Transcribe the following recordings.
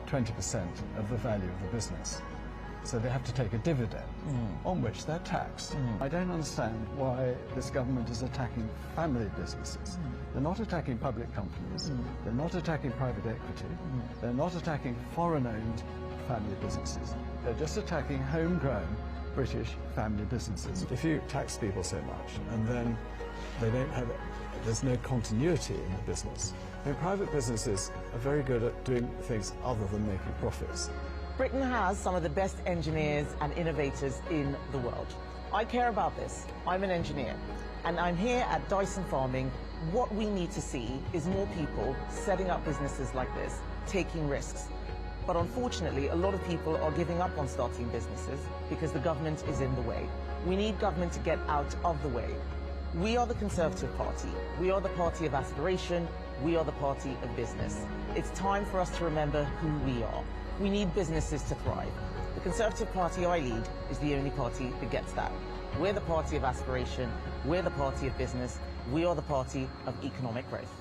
20% of the value of the business. So they have to take a dividend on which they're taxed. I don't understand why this government is attacking family businesses. They're not attacking public companies. They're not attacking private equity. They're not attacking foreign-owned family businesses. They're just attacking homegrown British family businesses. If you tax people so much and then there's no continuity in the business. I mean, private businesses are very good at doing things other than making profits. Britain has some of the best engineers and innovators in the world. I care about this. I'm an engineer, and I'm here at Dyson Farming. What we need to see is more people setting up businesses like this, taking risks. But unfortunately, a lot of people are giving up on starting businesses because the government is in the way. We need government to get out of the way. We are the Conservative Party. We are the party of aspiration. We are the party of business. It's time for us to remember who we are. We need businesses to thrive. The Conservative Party I lead is the only party that gets that. We're the party of aspiration. We're the party of business. We are the party of economic growth.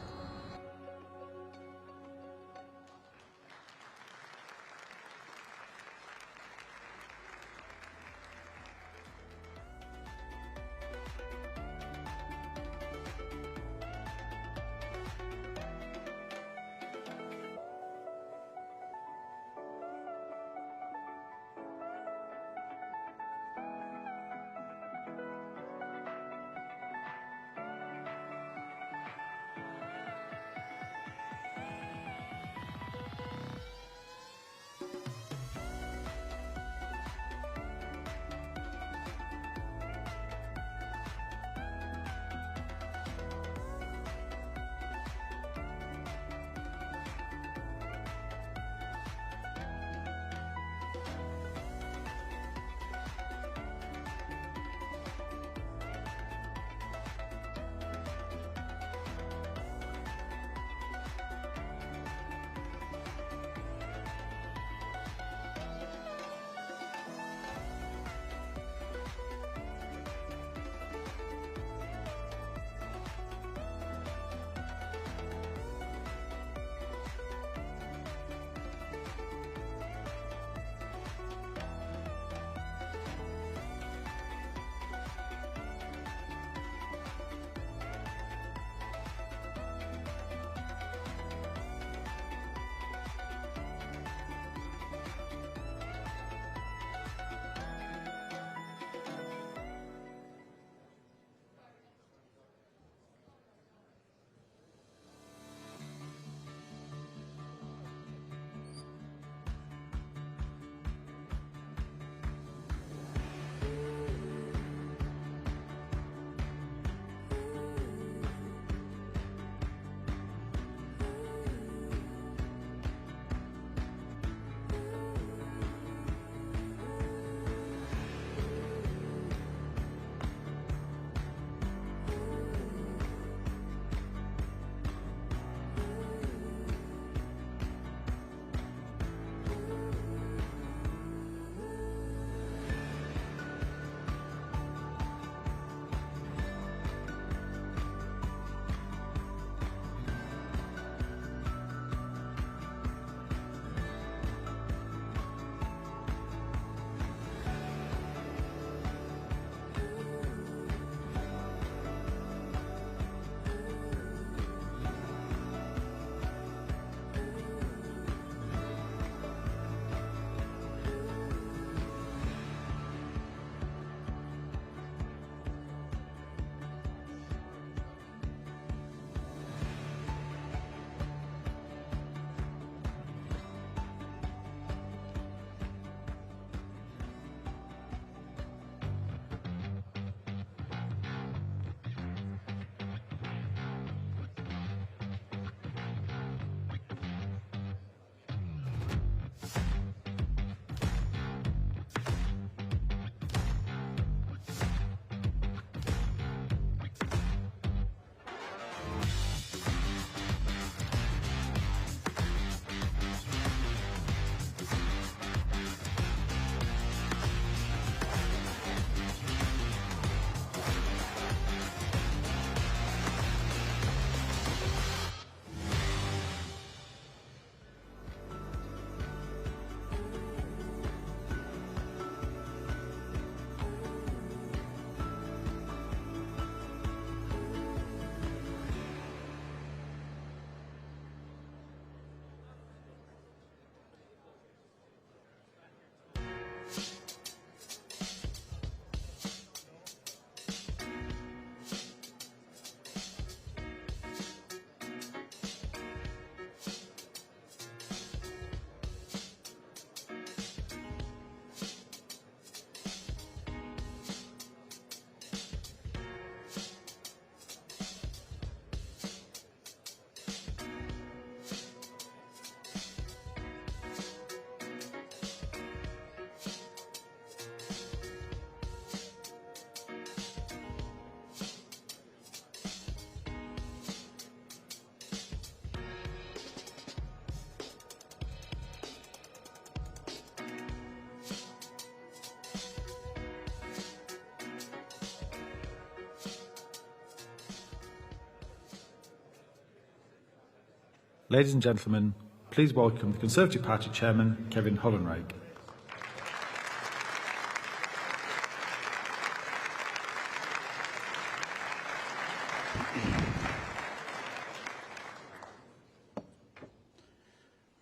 Ladies and gentlemen, please welcome the Conservative Party Chairman, Kevin Hollenrake.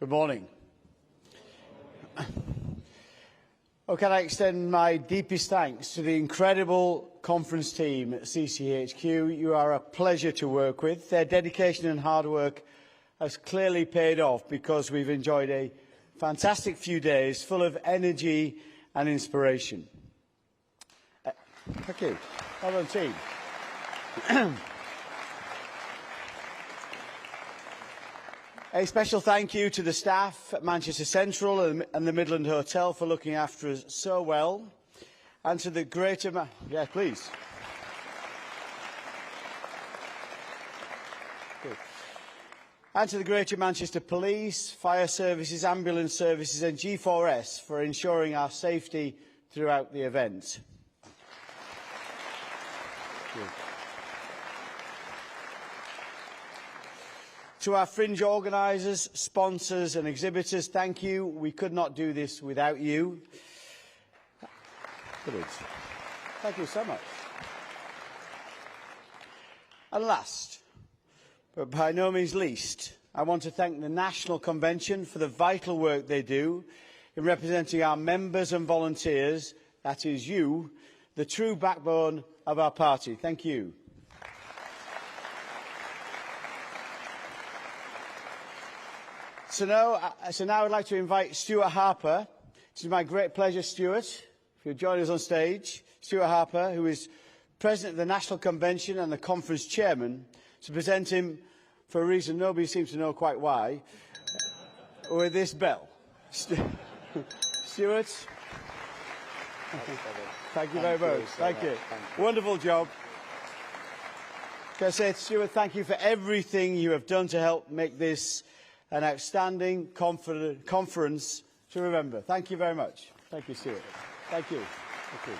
Good morning. Can I extend my deepest thanks to the incredible conference team at CCHQ. You are a pleasure to work with. Their dedication and hard work has clearly paid off because we've enjoyed a fantastic few days full of energy and inspiration. Thank you. Well done, team. A special thank you to the staff at Manchester Central and the Midland Hotel for looking after us so well, and to the Greater please. Good. And to the Greater Manchester Police, Fire Services, Ambulance Services and G4S for ensuring our safety throughout the event. Good. To our fringe organisers, sponsors and exhibitors, thank you. We could not do this without you. Thank you so much. And last, but by no means least, I want to thank the National Convention for the vital work they do in representing our members and volunteers, that is you, the true backbone of our party. Thank you. So now I'd like to invite Stuart Harper. It is my great pleasure, Stuart, if you'll join us on stage. Stuart Harper, who is President of the National Convention and the Conference Chairman, to present him, for a reason nobody seems to know quite why, with this bell. Stuart. Thank you very much. Thank you. Wonderful job. Can I say, Stuart, thank you for everything you have done to help make this an outstanding conference to remember. Thank you very much. Thank you, Stuart. Thank you. Thank you.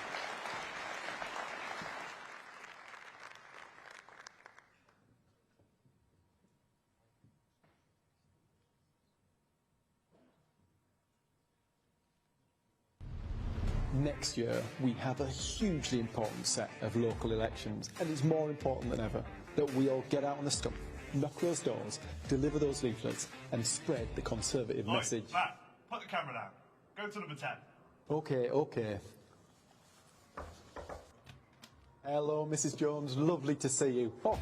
Next year, we have a hugely important set of local elections, and it's more important than ever that we all get out on the stump, knock those doors, deliver those leaflets, and spread the Conservative message. Matt, put the camera down. Go to number 10. OK. Hello, Mrs. Jones. Lovely to see you. Oh,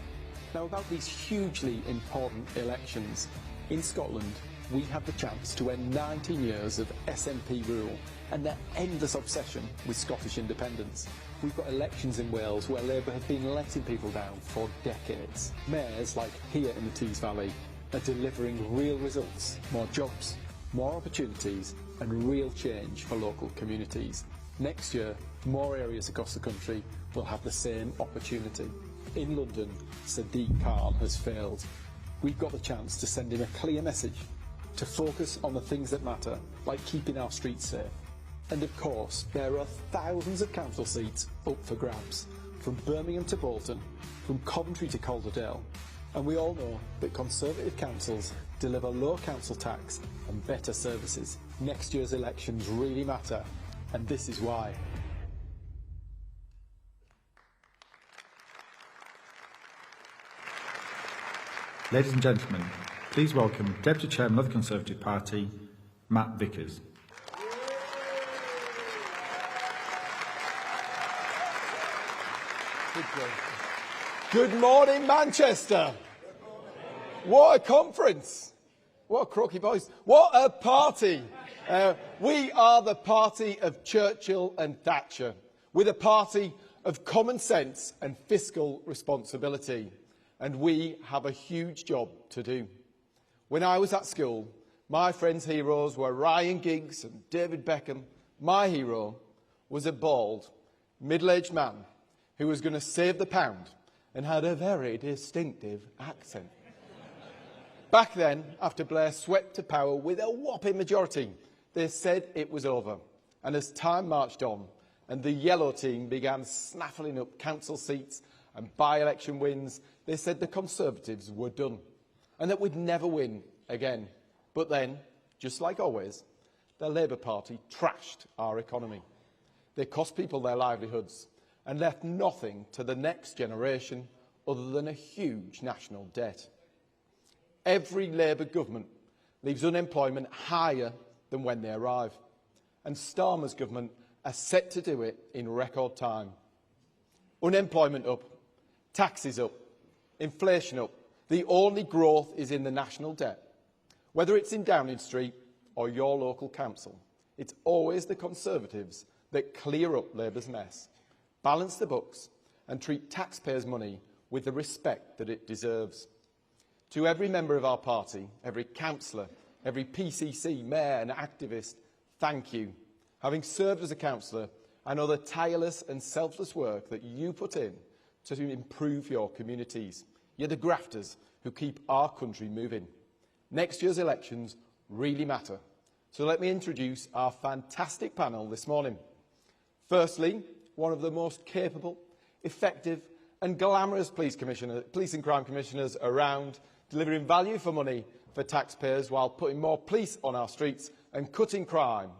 now about these hugely important elections. In Scotland, we have the chance to end 19 years of SNP rule and their endless obsession with Scottish independence. We've got elections in Wales where Labour have been letting people down for decades. Mayors, like here in the Tees Valley, are delivering real results, more jobs, more opportunities and real change for local communities. Next year, more areas across the country will have the same opportunity. In London, Sadiq Khan has failed. We've got the chance to send him a clear message, to focus on the things that matter, like keeping our streets safe. And of course, there are thousands of council seats up for grabs, from Birmingham to Bolton, from Coventry to Calderdale. And we all know that Conservative councils deliver low council tax and better services. Next year's elections really matter, and this is why. Ladies and gentlemen, please welcome Deputy Chairman of the Conservative Party, Matt Vickers. Good morning, Manchester. What a conference. What a croaky voice. What a party. We are the party of Churchill and Thatcher, with a party of common sense and fiscal responsibility. And we have a huge job to do. When I was at school, my friends' heroes were Ryan Giggs and David Beckham. My hero was a bald, middle-aged man who was going to save the pound and had a very distinctive accent. Back then, after Blair swept to power with a whopping majority, they said it was over. And as time marched on and the Yellow team began snaffling up council seats and by-election wins, they said the Conservatives were done and that we'd never win again. But then, just like always, the Labour Party trashed our economy. They cost people their livelihoods and left nothing to the next generation other than a huge national debt. Every Labour government leaves unemployment higher than when they arrive, and Starmer's government are set to do it in record time. Unemployment up, taxes up, inflation up. The only growth is in the national debt. Whether it's in Downing Street or your local council, it's always the Conservatives that clear up Labour's mess, balance the books and treat taxpayers' money with the respect that it deserves. To every member of our party, every councillor, every PCC, mayor and activist, thank you. Having served as a councillor, I know the tireless and selfless work that you put in to improve your communities. You're the grafters who keep our country moving. Next year's elections really matter. So let me introduce our fantastic panel this morning. Firstly, one of the most capable, effective and glamorous police and crime commissioners around, delivering value for money for taxpayers while putting more police on our streets and cutting crime.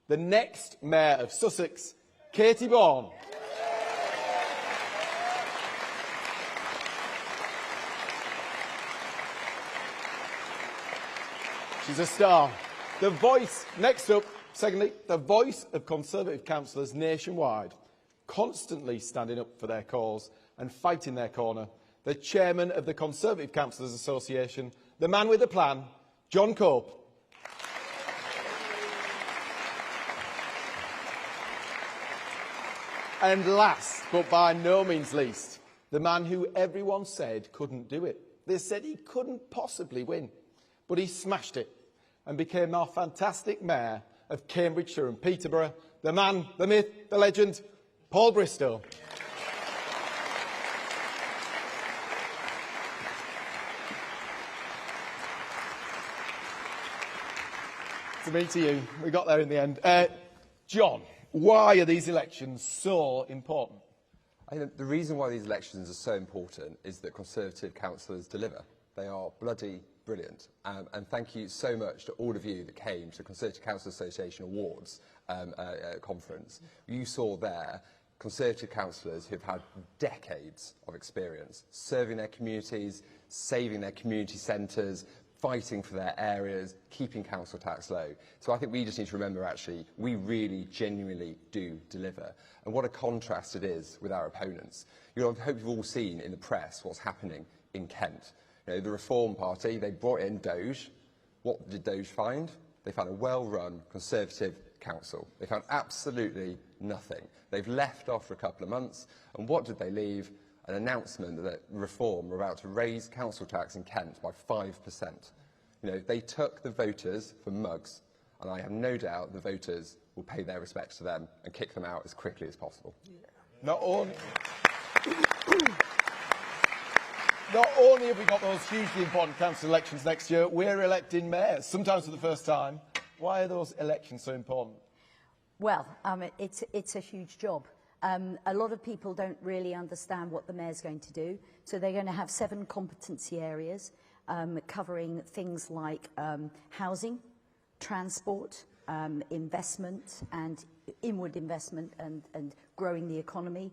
The next Mayor of Sussex, Katie Bourne. She's a star. The voice, next up, secondly, the voice of Conservative councillors nationwide, constantly standing up for their cause and fighting their corner, the chairman of the Conservative Councillors Association, the man with a plan, John Cope. And last, but by no means least, the man who everyone said couldn't do it. They said he couldn't possibly win, but he smashed it and became our fantastic mayor of Cambridgeshire and Peterborough, the man, the myth, the legend, Paul Bristow. To me, to you, we got there in the end. John, why are these elections so important? I think the reason why these elections are so important is that Conservative councillors deliver. They are bloody brilliant. And thank you so much to all of you that came to the Conservative Council Association Awards conference. You saw there Conservative councillors who've had decades of experience serving their communities, saving their community centres, fighting for their areas, keeping council tax low. So I think we just need to remember, actually, we really genuinely do deliver. And what a contrast it is with our opponents. I hope you've all seen in the press what's happening in Kent. The Reform Party, they brought in Doge. What did Doge find? They found a well-run Conservative council. They found absolutely nothing. They've left after a couple of months, and what did they leave? An announcement that Reform were about to raise council tax in Kent by 5%. They took the voters for mugs, and I have no doubt the voters will pay their respects to them and kick them out as quickly as possible. Yeah. Not only have we got those hugely important council elections next year, we're electing mayors, sometimes for the first time. Why are those elections so important? Well, it's a huge job. A lot of people don't really understand what the mayor's going to do. So they're going to have 7 competency areas covering things like housing, transport, investment and inward investment and growing the economy,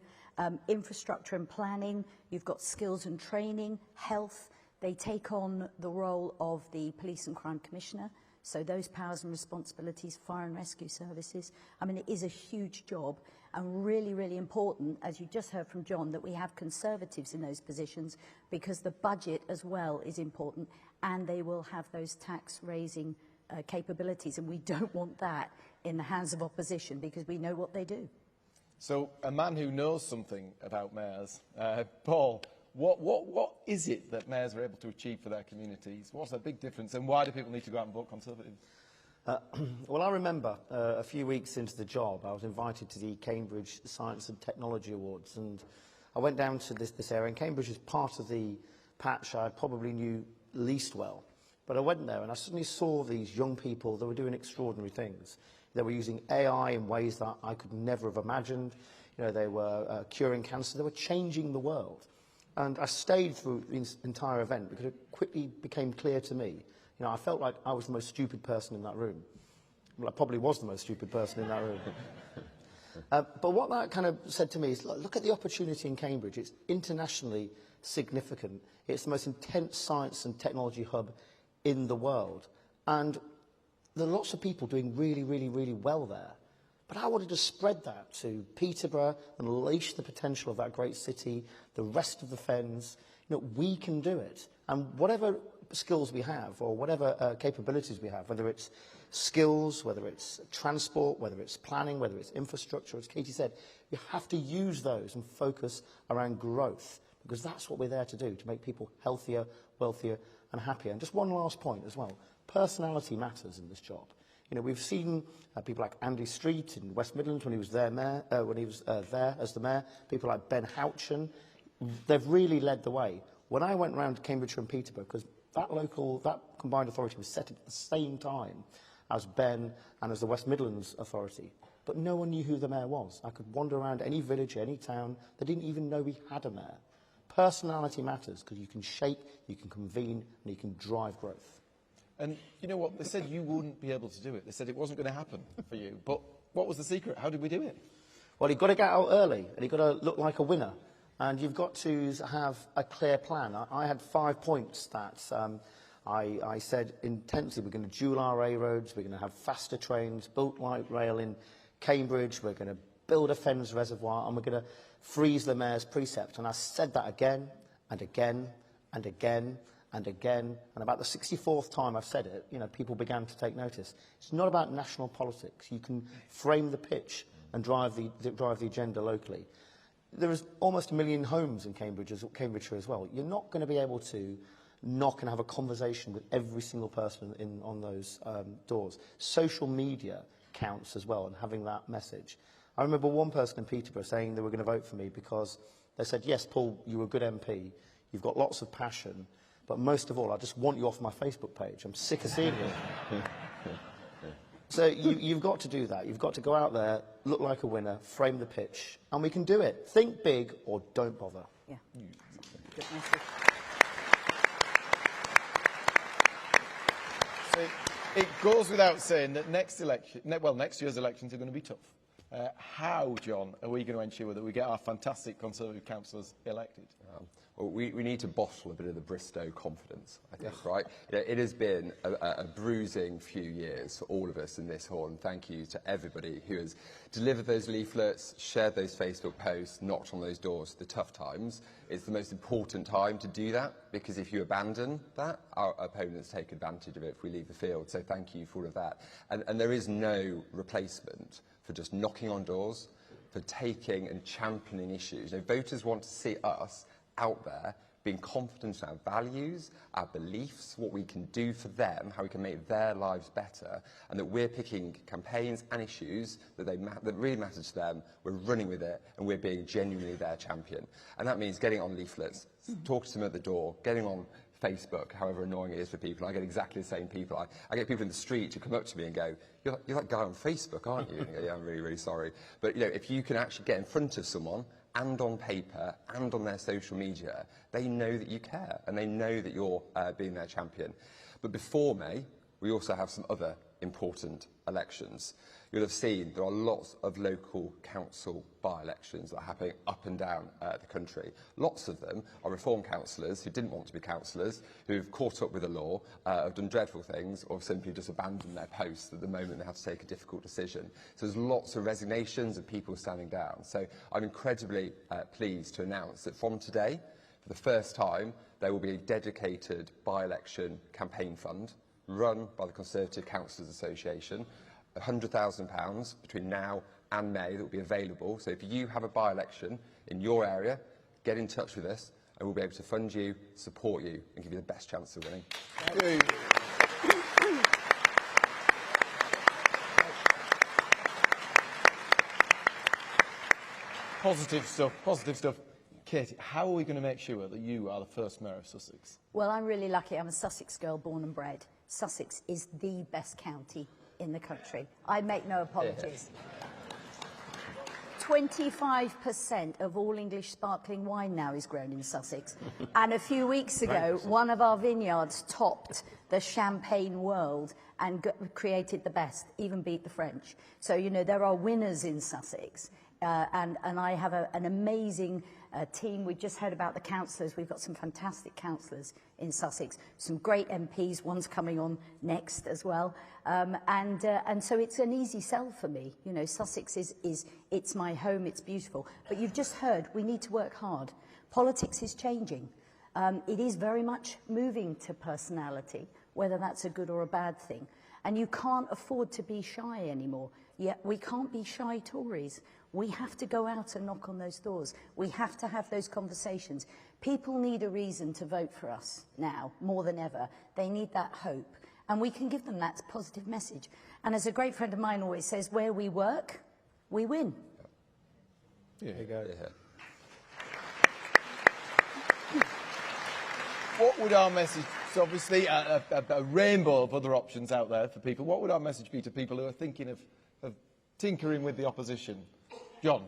infrastructure and planning. You've got skills and training, health. They take on the role of the Police and Crime Commissioner. So those powers and responsibilities, fire and rescue services. I mean, it is a huge job and really, really important, as you just heard from John, that we have Conservatives in those positions because the budget as well is important and they will have those tax-raising capabilities. And we don't want that in the hands of opposition because we know what they do. So a man who knows something about mayors, Paul, what is it that mayors are able to achieve for their communities? What's the big difference and why do people need to go out and vote Conservative? Well, I remember a few weeks into the job, I was invited to the Cambridge Science and Technology Awards, and I went down to this area, and Cambridge is part of the patch I probably knew least well. But I went there and I suddenly saw these young people that were doing extraordinary things. They were using AI in ways that I could never have imagined. They were curing cancer. They were changing the world. And I stayed through the entire event because it quickly became clear to me You know, I felt like I was the most stupid person in that room. Well, I probably was the most stupid person in that room. But what that kind of said to me is, look at the opportunity in Cambridge. It's internationally significant. It's the most intense science and technology hub in the world. And there are lots of people doing really, really, really well there. But I wanted to spread that to Peterborough and unleash the potential of that great city, the rest of the Fens. You know, we can do it. And whatever skills we have, or whatever capabilities we have, whether it's skills, whether it's transport, whether it's planning, whether it's infrastructure, as Katie said, you have to use those and focus around growth, because that's what we're there to do, to make people healthier, wealthier and happier. And just one last point as well. Personality matters in this job. You know, we've seen people like Andy Street in West Midlands when he was there, there as the mayor. People like Ben Houchin, they've really led the way. When I went round to Cambridgeshire and Peterborough, because that combined authority was set at the same time as Ben and as the West Midlands Authority, but no one knew who the mayor was. I could wander around any village, any town, they didn't even know we had a mayor. Personality matters, because you can shape, you can convene, and you can drive growth. And you know what? They said you wouldn't be able to do it. They said it wasn't going to happen for you. But what was the secret? How did we do it? Well, you've got to get out early, and you've got to look like a winner. And you've got to have a clear plan. I had 5 points that I said intensely. We're going to dual RA roads, we're going to have faster trains, built light rail in Cambridge, we're going to build a Fens reservoir, and we're going to freeze the mayor's precept. And I said that again and again and again and again, and about the 64th time I've said it, you know, people began to take notice. It's not about national politics. You can frame the pitch and drive the agenda locally. There is almost 1 million homes in Cambridgeshire as well. You're not going to be able to knock and have a conversation with every single person on those doors. Social media counts as well, and having that message. I remember one person in Peterborough saying they were going to vote for me because they said, yes, Paul, you're a good MP, you've got lots of passion, but most of all, I just want you off my Facebook page. I'm sick of seeing you. So you've got to do that. You've got to go out there, look like a winner, frame the pitch, and we can do it. Think big or don't bother. Yeah. Good message. So it goes without saying that next year's elections are going to be tough. How, John, are we going to ensure that we get our fantastic Conservative councillors elected? Well, we need to bottle a bit of the Bristow confidence, I think, right? You know, it has been a bruising few years for all of us in this hall, and thank you to everybody who has delivered those leaflets, shared those Facebook posts, knocked on those doors at the tough times. It's the most important time to do that, because if you abandon that, our opponents take advantage of it if we leave the field. So thank you for all of that. And there is no replacement for just knocking on doors, for taking and championing issues. You know, voters want to see us out there being confident in our values, our beliefs, what we can do for them, how we can make their lives better, and that we're picking campaigns and issues that really matter to them, we're running with it, and we're being genuinely their champion. And that means getting on leaflets, talking to them at the door, getting on Facebook, however annoying it is for people. I get exactly the same people. I get people in the street who come up to me and go, you're that guy on Facebook, aren't you? And I go, yeah, I'm really, really sorry. But, you know, if you can actually get in front of someone, and on paper, and on their social media, they know that you care, and they know that you're being their champion. But before May, we also have some other important elections. You'll have seen there are lots of local council by-elections that are happening up and down the country. Lots of them are reform councillors who didn't want to be councillors, who've caught up with the law, have done dreadful things, or simply just abandoned their posts at the moment they have to take a difficult decision. So there's lots of resignations and people standing down. So I'm incredibly pleased to announce that from today, for the first time, there will be a dedicated by-election campaign fund run by the Conservative Councillors Association, £100,000 between now and May that will be available. So if you have a by-election in your area, get in touch with us and we'll be able to fund you, support you and give you the best chance of winning. Thank you. Positive stuff, positive stuff. Katie, how are we going to make sure that you are the first mayor of Sussex? Well, I'm really lucky. I'm a Sussex girl, born and bred. Sussex is the best county in the country. I make no apologies. 25% of all English sparkling wine now is grown in Sussex. And a few weeks ago, one of our vineyards topped the champagne world and created the best, even beat the French. So, you know, there are winners in Sussex. And I have an amazing team. We just heard about the councillors. We've got some fantastic councillors in Sussex, some great MPs. One's coming on next as well. And so it's an easy sell for me. You know, Sussex it's my home. It's beautiful. But you've just heard we need to work hard. Politics is changing. It is very much moving to personality, whether that's a good or a bad thing. And you can't afford to be shy anymore. Yet we can't be shy Tories. We have to go out and knock on those doors. We have to have those conversations. People need a reason to vote for us now, more than ever. They need that hope. And we can give them that positive message. And as a great friend of mine always says, where we work, we win. Yeah. There you go. Yeah. What would our message, so obviously a rainbow of other options out there for people, what would our message be to people who are thinking of tinkering with the opposition? John?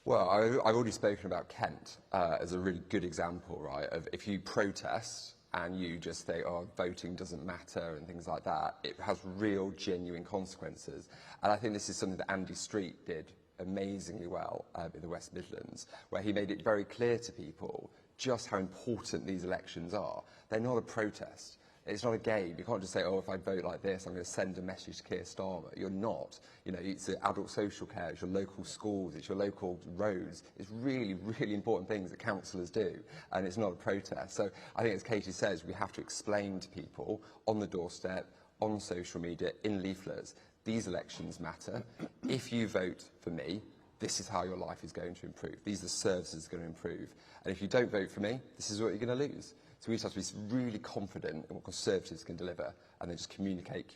Well, I've already spoken about Kent as a really good example, right, of if you protest and you just say, oh, voting doesn't matter and things like that, it has real, genuine consequences. And I think this is something that Andy Street did amazingly well in the West Midlands, where he made it very clear to people just how important these elections are. They're not a protest. It's not a game. You can't just say, oh, if I vote like this, I'm going to send a message to Keir Starmer. You're not. You know, it's the adult social care, it's your local schools, it's your local roads. It's really, really important things that councillors do, and it's not a protest. So I think, as Katie says, we have to explain to people on the doorstep, on social media, in leaflets, these elections matter. If you vote for me, this is how your life is going to improve. These are the services that are going to improve. And if you don't vote for me, this is what you're going to lose. So we just have to be really confident in what Conservatives can deliver, and then just communicate.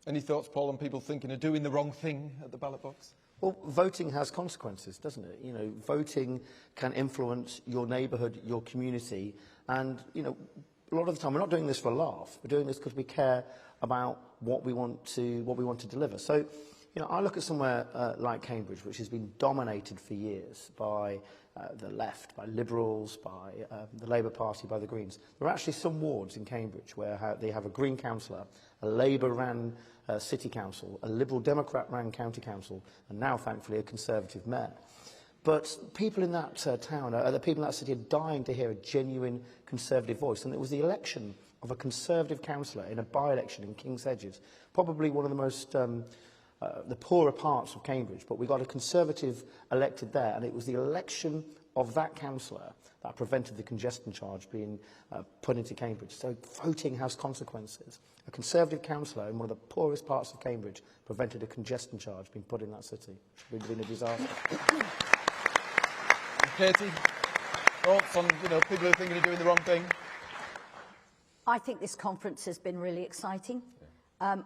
Any thoughts, Paul, on people thinking of doing the wrong thing at the ballot box? Well, voting has consequences, doesn't it? You know, voting can influence your neighbourhood, your community, and, you know, a lot of the time we're not doing this for a laugh. We're doing this because we care about what we want to deliver. So, you know, I look at somewhere like Cambridge, which has been dominated for years by the left, by Liberals, by the Labour Party, by the Greens. There are actually some wards in Cambridge where they have a Green councillor, a Labour-ran city council, a Liberal Democrat-ran county council, and now, thankfully, a Conservative mayor. But people in that town, the people in that city are dying to hear a genuine Conservative voice. And it was the election of a Conservative councillor in a by-election in King's Hedges, probably one of the most the poorer parts of Cambridge, but we got a Conservative elected there, and it was the election of that councillor that prevented the congestion charge being put into Cambridge. So voting has consequences. A Conservative councillor in one of the poorest parts of Cambridge prevented a congestion charge being put in that city. It's really been a disaster. Katie, thoughts on, you know, people who are thinking of doing the wrong thing? I think this conference has been really exciting.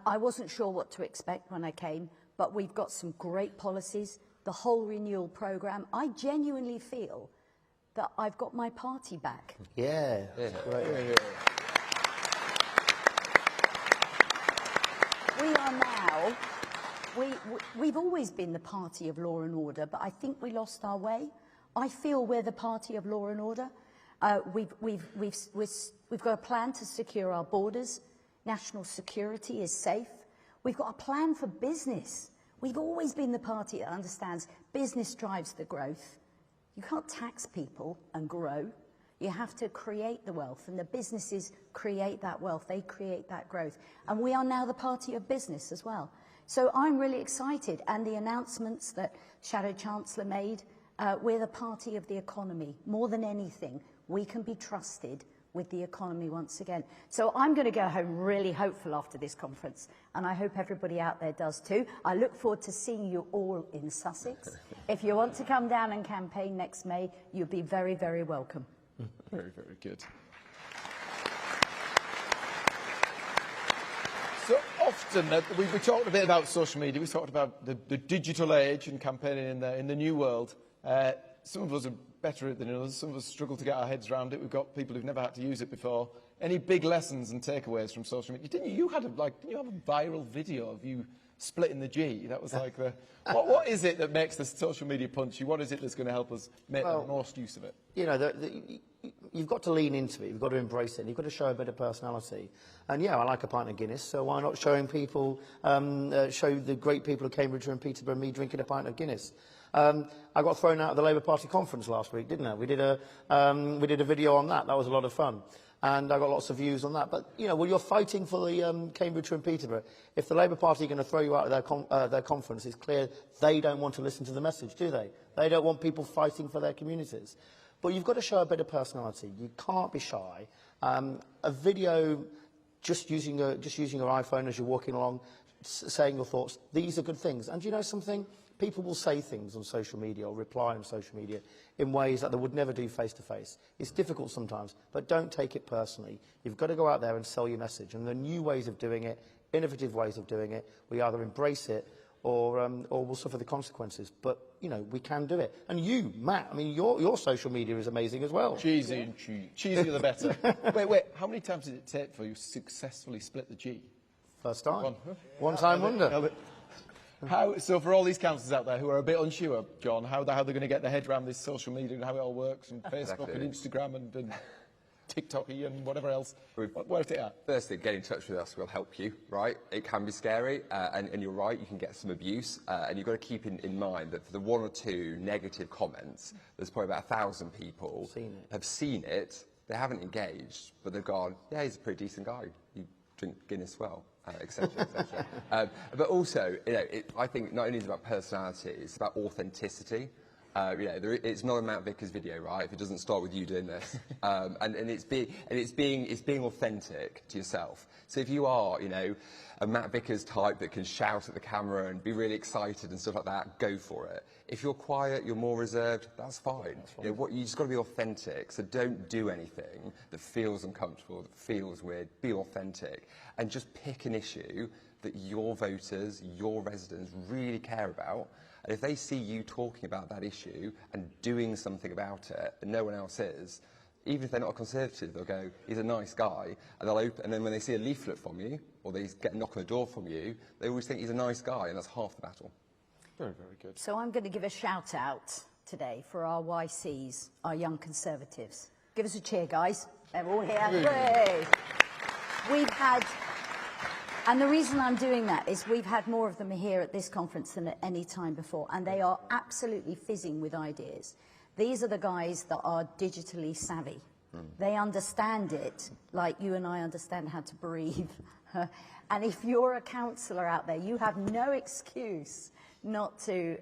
I wasn't sure what to expect when I came, but we've got some great policies, the whole renewal programme. I genuinely feel that I've got my party back. Yeah. Right. We are now, we've always been the party of law and order, but I think we lost our way. I feel we're the party of law and order. We've got a plan to secure our borders. National security is safe. We've got a plan for business. We've always been the party that understands business drives the growth. You can't tax people and grow. You have to create the wealth, and the businesses create that wealth. They create that growth. And we are now the party of business as well. So I'm really excited. And the announcements that Shadow Chancellor made, we're the party of the economy. More than anything, we can be trusted with the economy once again. So I'm going to go home really hopeful after this conference, and I hope everybody out there does too. I look forward to seeing you all in Sussex. If you want to come down and campaign next May, you'll be very, very welcome. Very, very good. So often, we talked a bit about social media, we talked about the digital age and campaigning in the new world. Some of us are better at it than others. Some of us struggle to get our heads around it. We've got people who've never had to use it before. Any big lessons and takeaways from social media? Didn't you have a viral video of you splitting the G? That was like the... what is it that makes the social media punchy? What is it that's going to help us make the most use of it? You know, you've got to lean into it. You've got to embrace it. You've got to show a bit of personality. And yeah, I like a pint of Guinness, so why not showing people, show the great people of Cambridge and Peterborough me drinking a pint of Guinness? I got thrown out of the Labour Party conference last week, didn't I? We did a video on that. That was a lot of fun. And I got lots of views on that. But, you know, when you're fighting for the Cambridge and Peterborough, if the Labour Party are going to throw you out of their conference, it's clear they don't want to listen to the message, do they? They don't want people fighting for their communities. But you've got to show a bit of personality. You can't be shy. A video just using your iPhone as you're walking along, saying your thoughts, these are good things. And you know something? People will say things on social media or reply on social media in ways that they would never do face-to-face. It's difficult sometimes, but don't take it personally. You've got to go out there and sell your message. And there are new ways of doing it, innovative ways of doing it. We either embrace it or we'll suffer the consequences. But, you know, we can do it. And you, Matt, I mean, your social media is amazing as well. Cheesy and cheesy. Cheesier the better. Wait, how many times did it take for you to successfully split the G? First time. One-time wonder. So for all these councillors out there who are a bit unsure, John, how they're going to get their head around this social media and how it all works, and Facebook and Instagram and TikTok and whatever else, where's it at? First thing, get in touch with us, we'll help you, right? It can be scary, and you're right, you can get some abuse, and you've got to keep in mind that for the 1 or 2 negative comments, there's probably about 1,000 people have seen it, they haven't engaged, but they've gone, yeah, he's a pretty decent guy, you drink Guinness well. Etc. But also, you know, I think not only is it about personality, it's about authenticity. You know, it's not a Matt Vickers video, right? If it doesn't start with you doing this, and it's being authentic to yourself. So if you are, you know, a Matt Vickers type that can shout at the camera and be really excited and stuff like that, go for it. If you're quiet, you're more reserved, that's fine. You know, you just got to be authentic. So don't do anything that feels uncomfortable, that feels weird. Be authentic, and just pick an issue that your voters, your residents really care about. And if they see you talking about that issue and doing something about it, and no one else is, even if they're not a Conservative, they'll go, he's a nice guy, and they'll open, and then when they see a leaflet from you, or they get a knock on the door from you, they always think he's a nice guy, and that's half the battle. Very, very good. So I'm going to give a shout-out today for our YCs, our Young Conservatives. Give us a cheer, guys. They're all here. Hooray! We've had... And the reason I'm doing that is we've had more of them here at this conference than at any time before, and they are absolutely fizzing with ideas. These are the guys that are digitally savvy. They understand it like you and I understand how to breathe. And if you're a councillor out there, you have no excuse not to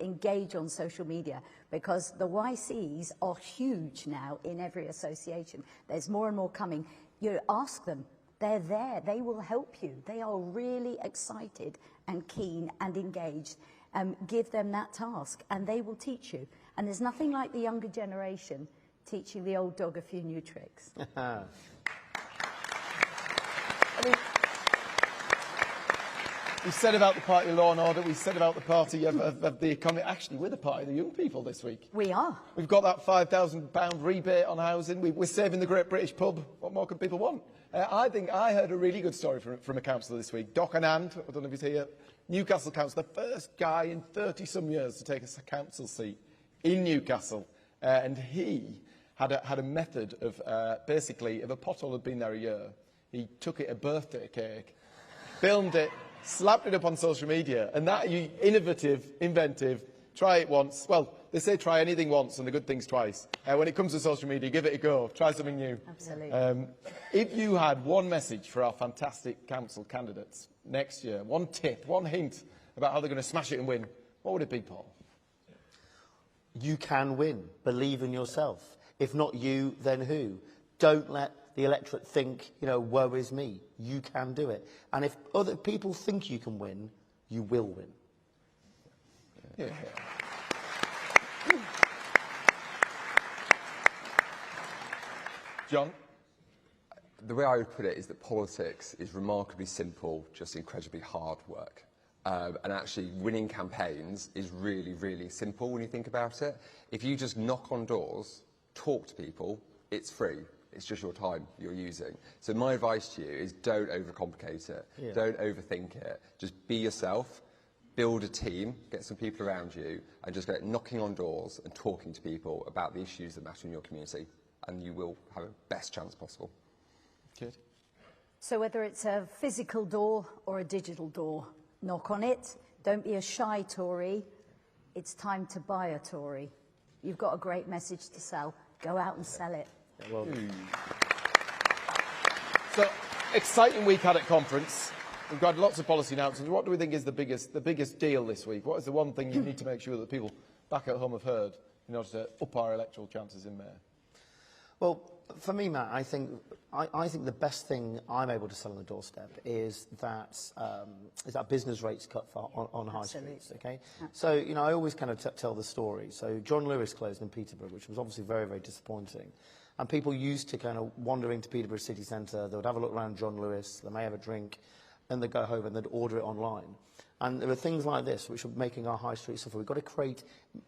engage on social media, because the YCs are huge now in every association. There's more and more coming. You ask them. They're there. They will help you. They are really excited and keen and engaged. Give them that task, and they will teach you. And there's nothing like the younger generation teaching the old dog a few new tricks. I mean, we said about the party of law and order, we said about the party of the economy. Actually, we're the party of the young people this week. We are. We've got that £5,000 rebate on housing. We're saving the Great British Pub. What more can people want? I think I heard a really good story from a councillor this week. Doc Anand, I don't know if he's here, Newcastle councillor, the first guy in 30-some years to take a council seat in Newcastle. And he had a method of, basically, if a pothole had been there a year, he took it a birthday cake, filmed it, slapped it up on social media, and that, innovative, inventive, try it once. Well, they say try anything once and the good things twice. When it comes to social media, give it a go. Try something new. Absolutely. If you had one message for our fantastic council candidates next year, one tip, one hint about how they're going to smash it and win, what would it be, Paul? You can win. Believe in yourself. If not you, then who? Don't let the electorate think, you know, woe is me. You can do it. And if other people think you can win, you will win. Yeah. John? The way I would put it is that politics is remarkably simple, just incredibly hard work. And actually, winning campaigns is really, really simple when you think about it. If you just knock on doors, talk to people, it's free. It's just your time you're using. So my advice to you is don't overcomplicate it. Yeah. Don't overthink it. Just be yourself. Build a team, get some people around you, and just get knocking on doors and talking to people about the issues that matter in your community, and you will have a best chance possible. Good. So whether it's a physical door or a digital door, knock on it. Don't be a shy Tory. It's time to buy a Tory. You've got a great message to sell. Go out and sell it. Yeah, well, So, exciting week had at conference. We've got lots of policy announcements. What do we think is the biggest deal this week? What is the one thing you need to make sure that people back at home have heard in order to up our electoral chances in May? well, for me, Matt, I think the best thing I'm able to sell on the doorstep is that business rates cut for, on high streets. Okay, so I always kind of tell the story. So John Lewis closed in Peterborough, which was obviously very, very disappointing. And people used to kind of wander into Peterborough city centre. They would have a look around John Lewis. They may have a drink. Then they'd go home and they'd order it online. And there are things like this which are making our high street suffer. We've got to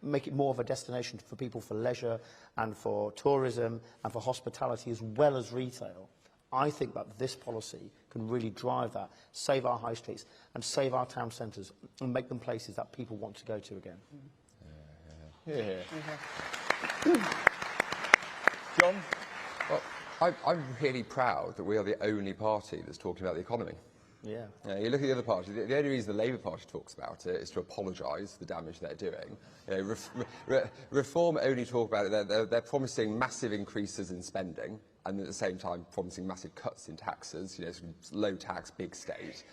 make it more of a destination for people for leisure and for tourism and for hospitality as well as retail. I think that this policy can really drive that, save our high streets and save our town centres and make them places that people want to go to again. John? Well, I'm really proud that we are the only party that's talking about the economy. Yeah. You look at the other parties, the only reason the Labour Party talks about it is to apologise for the damage they're doing. Reform only talk about it, they're promising massive increases in spending and at the same time promising massive cuts in taxes, low tax, big state.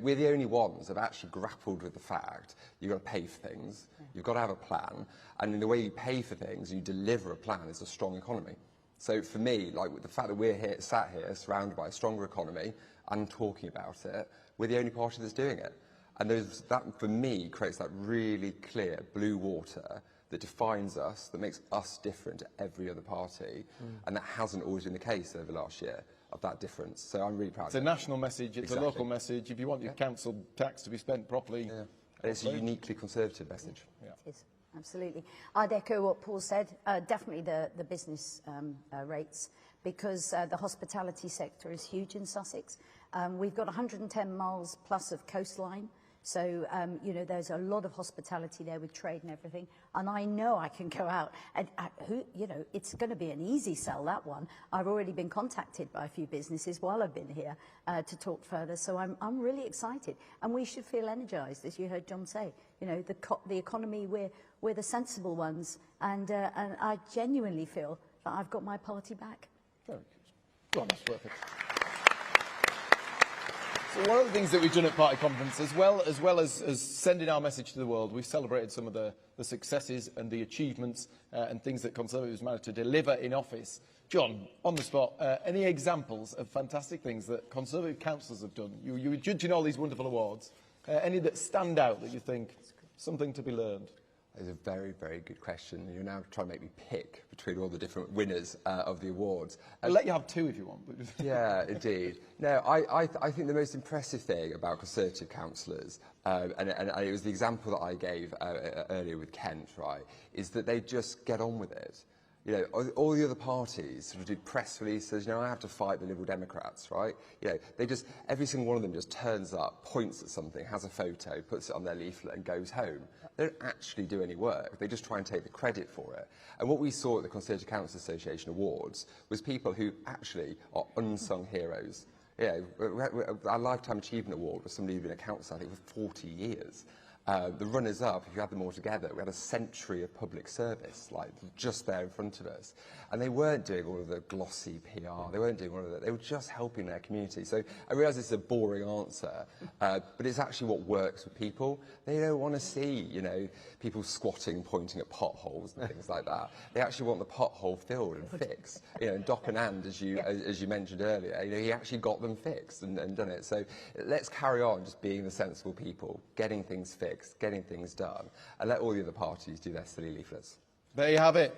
We're the only ones that have actually grappled with the fact you've got to pay for things, you've got to have a plan, and in the way you pay for things, you deliver a plan is a strong economy. So for me, like the fact that we're sat here surrounded by a stronger economy and talking about it, we're the only party that's doing it. And that, for me, creates that really clear blue water that defines us, that makes us different to every other party, and that hasn't always been the case over the last year, of that difference. So I'm really proud of it. It's a national message, it's a local message. If you want your council tax to be spent properly... Yeah. It's a uniquely Conservative message. Yeah. It is, absolutely. I'd echo what Paul said, definitely the business rates, because the hospitality sector is huge in Sussex. We've got 110 miles plus of coastline, so there's a lot of hospitality there with trade and everything. And I know I can go out and it's going to be an easy sell, that one. I've already been contacted by a few businesses while I've been here to talk further. So I'm really excited, and we should feel energised, as you heard John say. The economy, we're the sensible ones, and I genuinely feel that I've got my party back. Very good. Go on, that's perfect. So one of the things that we've done at Party Conference, as well as sending our message to the world, we've celebrated some of the successes and the achievements and things that Conservatives managed to deliver in office. John, on the spot, any examples of fantastic things that Conservative councillors have done? You were judging all these wonderful awards. Any that stand out that you think something to be learned? It's a very, very good question. You're now trying to make me pick between all the different winners of the awards. I'll let you have two if you want. Yeah, indeed. No, I think the most impressive thing about Conservative councillors, and it was the example that I gave earlier with Kent, right, is that they just get on with it. All the other parties sort of do press releases. I have to fight the Liberal Democrats, right? Every single one of them just turns up, points at something, has a photo, puts it on their leaflet and goes home. They don't actually do any work. They just try and take the credit for it. And what we saw at the Conservative Council Association Awards was people who actually are unsung heroes. Our Lifetime Achievement Award was somebody who'd been a councillor, I think, for 40 years. The runners-up, if you had them all together, we had a century of public service, like, just there in front of us. And they weren't doing all of the glossy PR, they weren't doing all of that, they were just helping their community. So I realise it's a boring answer, but it's actually what works with people. They don't want to see, people squatting, pointing at potholes and things like that. They actually want the pothole filled and fixed. Doc and And, as you mentioned earlier, he actually got them fixed and done it. So let's carry on just being the sensible people, getting things fixed, getting things done, and let all the other parties do their silly leaflets. There you have it.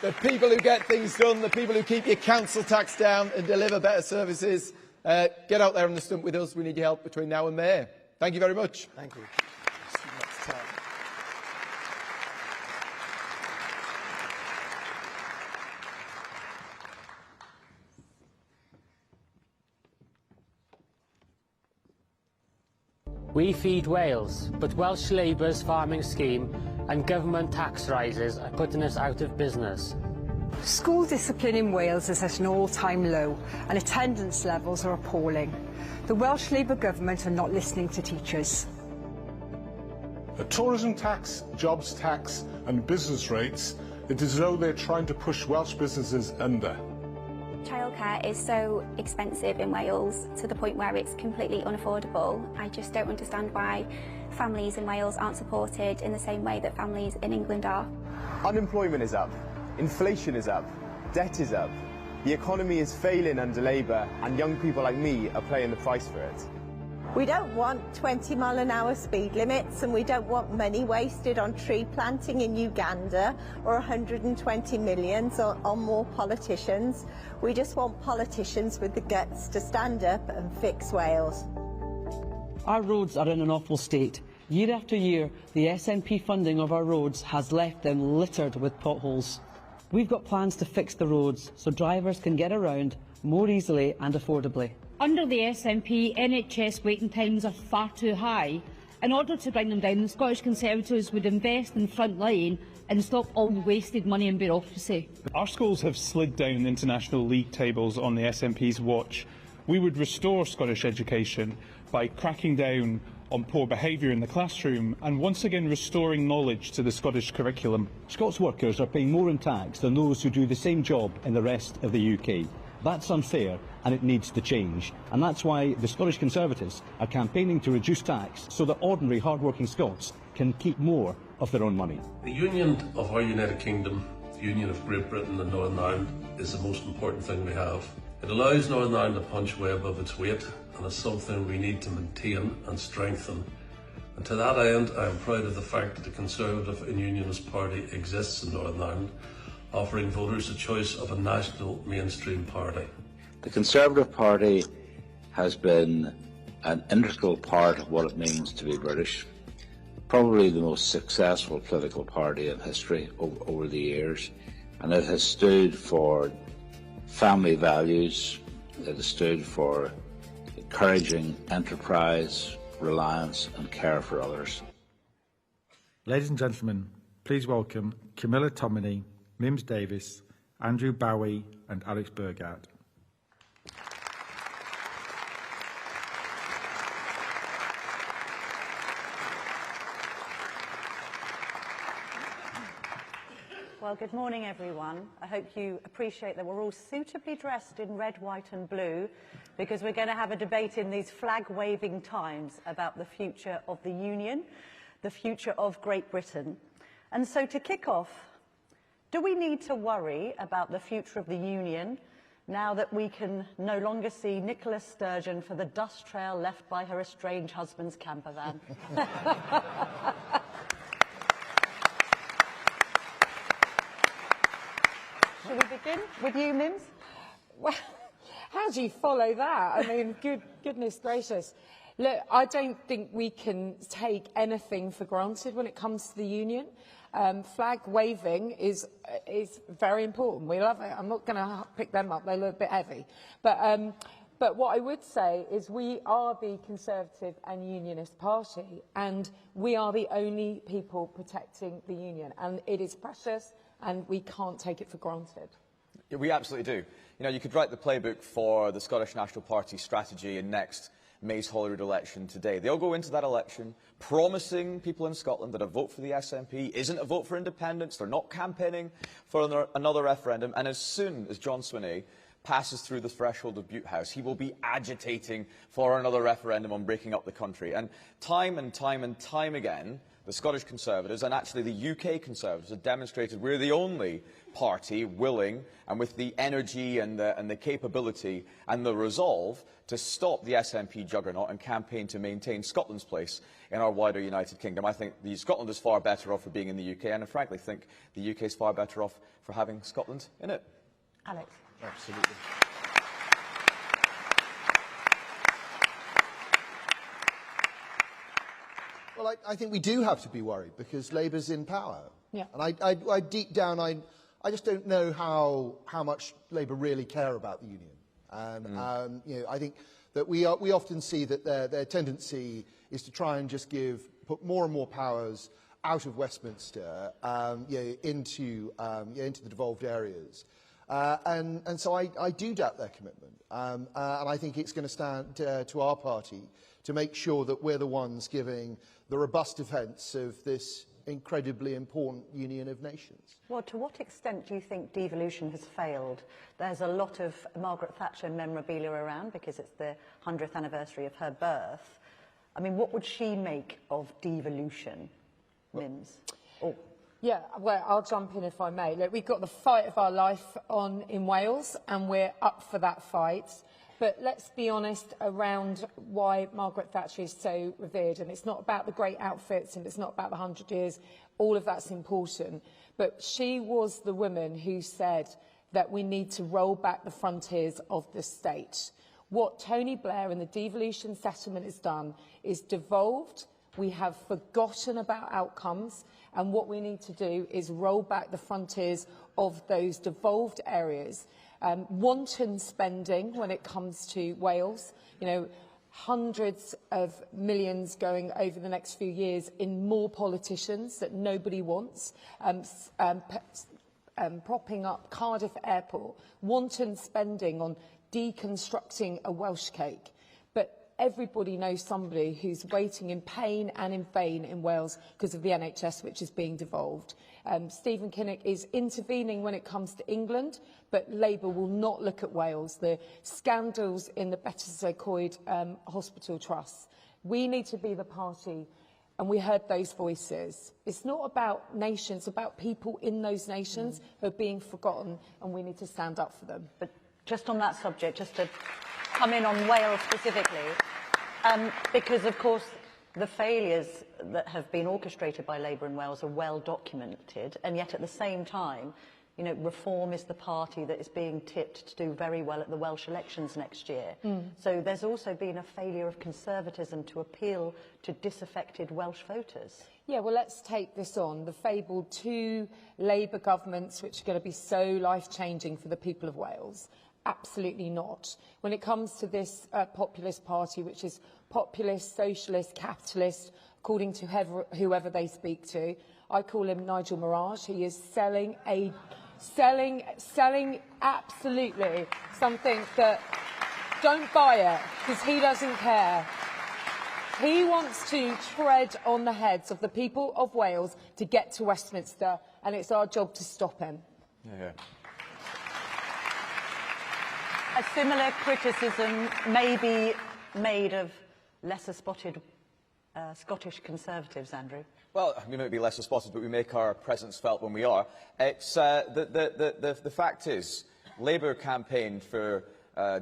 The people who get things done, the people who keep your council tax down and deliver better services, get out there on the stump with us. We need your help between now and May. Thank you very much. Thank you. We feed Wales, but Welsh Labour's farming scheme and government tax rises are putting us out of business. School discipline in Wales is at an all-time low and attendance levels are appalling. The Welsh Labour government are not listening to teachers. A tourism tax, jobs tax and business rates, it is as though they're trying to push Welsh businesses under. Childcare is so expensive in Wales to the point where it's completely unaffordable. I just don't understand why families in Wales aren't supported in the same way that families in England are. Unemployment is up, inflation is up, debt is up, the economy is failing under Labour and young people like me are paying the price for it. We don't want 20-mile-an-hour speed limits, and we don't want money wasted on tree planting in Uganda or 120 million on more politicians. We just want politicians with the guts to stand up and fix Wales. Our roads are in an awful state. Year after year, the SNP funding of our roads has left them littered with potholes. We've got plans to fix the roads so drivers can get around more easily and affordably. Under the SNP, NHS waiting times are far too high. In order to bring them down, the Scottish Conservatives would invest in frontline and stop all the wasted money in bureaucracy. Our schools have slid down international league tables on the SNP's watch. We would restore Scottish education by cracking down on poor behaviour in the classroom and once again restoring knowledge to the Scottish curriculum. Scots workers are paying more in tax than those who do the same job in the rest of the UK. That's unfair and it needs to change, and that's why the Scottish Conservatives are campaigning to reduce tax so that ordinary hard-working Scots can keep more of their own money. The union of our United Kingdom, the union of Great Britain and Northern Ireland, is the most important thing we have. It allows Northern Ireland to punch way above its weight and is something we need to maintain and strengthen. And to that end, I am proud of the fact that the Conservative and Unionist Party exists in Northern Ireland, offering voters a choice of a national mainstream party. The Conservative Party has been an integral part of what it means to be British, probably the most successful political party in history over the years, and it has stood for family values, it has stood for encouraging enterprise, reliance and care for others. Ladies and gentlemen, please welcome Camilla Tominey, Mims Davies, Andrew Bowie and Alex Burghart. Well, good morning, everyone. I hope you appreciate that we're all suitably dressed in red, white and blue, because we're going to have a debate in these flag-waving times about the future of the Union, the future of Great Britain. And so to kick off, do we need to worry about the future of the Union now that we can no longer see Nicola Sturgeon for the dust trail left by her estranged husband's camper van? Shall we begin with you, Mims? Well, how do you follow that? I mean, goodness gracious. Look, I don't think we can take anything for granted when it comes to the Union. Flag waving is very important. We love it. I'm not going to pick them up. They look a bit heavy. But what I would say is we are the Conservative and Unionist Party, and we are the only people protecting the Union. And it is precious, and we can't take it for granted. Yeah, we absolutely do. You know, you could write the playbook for the Scottish National Party strategy in next May's Holyrood election today. They'll go into that election promising people in Scotland that a vote for the SNP isn't a vote for independence. They're not campaigning for another referendum. And as soon as John Swinney passes through the threshold of Butte House, he will be agitating for another referendum on breaking up the country. And time again, the Scottish Conservatives, and actually the UK Conservatives, have demonstrated we're the only party willing and with the energy and the capability and the resolve to stop the SNP juggernaut and campaign to maintain Scotland's place in our wider United Kingdom. I think Scotland is far better off for being in the UK, and I frankly think the UK is far better off for having Scotland in it. Alex. Absolutely. Well, I think we do have to be worried because Labour's in power. Yeah. And I deep down, I just don't know how much Labour really care about the Union. You know, I think that we often see that their tendency is to try and just put more and more powers out of Westminster into the devolved areas. And so I do doubt their commitment. And I think it's going to stand to our party to make sure that we're the ones giving the robust defence of this incredibly important union of nations. Well, to what extent do you think devolution has failed? There's a lot of Margaret Thatcher memorabilia around because it's the 100th anniversary of her birth. I mean, what would she make of devolution, Mims? Yeah, well, I'll jump in if I may. Look, we've got the fight of our life on in Wales, and we're up for that fight. But let's be honest around why Margaret Thatcher is so revered. And it's not about the great outfits, and it's not about the 100 years. All of that's important. But she was the woman who said that we need to roll back the frontiers of the state. What Tony Blair and the devolution settlement has done is devolved. We have forgotten about outcomes, and what we need to do is roll back the frontiers of those devolved areas. Wanton spending when it comes to Wales, you know, hundreds of millions going over the next few years in more politicians that nobody wants, propping up Cardiff Airport, wanton spending on deconstructing a Welsh cake. But everybody knows somebody who's waiting in pain and in vain in Wales because of the NHS, which is being devolved. Stephen Kinnock is intervening when it comes to England, but Labour will not look at Wales. The scandals in the Betws Hospital Trust. We need to be the party, and we heard those voices. It's not about nations, it's about people in those nations who are being forgotten, and we need to stand up for them. But just on that subject, just to come in on Wales specifically, because of course the failures that have been orchestrated by Labour in Wales are well documented, and yet at the same time, you know, Reform is the party that is being tipped to do very well at the Welsh elections next year. So there's also been a failure of conservatism to appeal to disaffected Welsh voters. Yeah, well, let's take this on. The fabled 2 Labour governments, which are going to be so life-changing for the people of Wales. Absolutely not. When it comes to this populist party, which is populist, socialist, capitalist, according to whoever they speak to, I call him Nigel Farage. He is selling absolutely something that don't buy it because he doesn't care. He wants to tread on the heads of the people of Wales to get to Westminster, and it's our job to stop him. Yeah. A similar criticism may be made of lesser spotted Scottish Conservatives, Andrew. Well, we might be lesser spotted, but we make our presence felt when we are. It's, the fact is, Labour campaigned for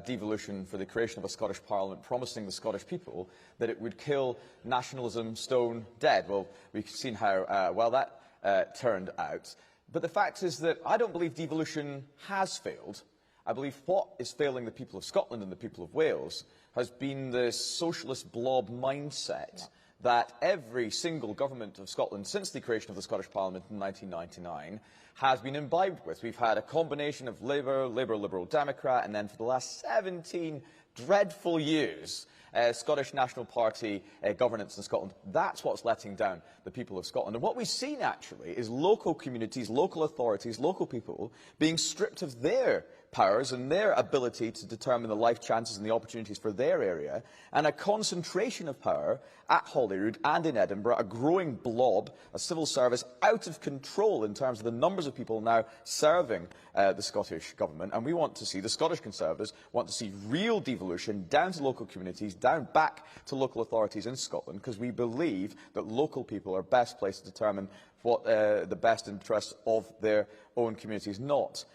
devolution, for the creation of a Scottish Parliament, promising the Scottish people that it would kill nationalism stone dead. Well, we've seen how well that turned out. But the fact is that I don't believe devolution has failed. I believe what is failing the people of Scotland and the people of Wales has been the socialist blob mindset that every single government of Scotland since the creation of the Scottish Parliament in 1999 has been imbibed with. We've had a combination of Labour, Liberal Democrat, and then for the last 17 dreadful years, Scottish National Party governance in Scotland. That's what's letting down the people of Scotland. And what we've seen, actually, is local communities, local authorities, local people being stripped of their powers and their ability to determine the life chances and the opportunities for their area, and a concentration of power at Holyrood and in Edinburgh, a growing blob, a civil service out of control in terms of the numbers of people now serving the Scottish Government. And we want to see, the Scottish Conservatives want to see real devolution down to local communities, down back to local authorities in Scotland, because we believe that local people are best placed to determine what the best interests of their own communities, not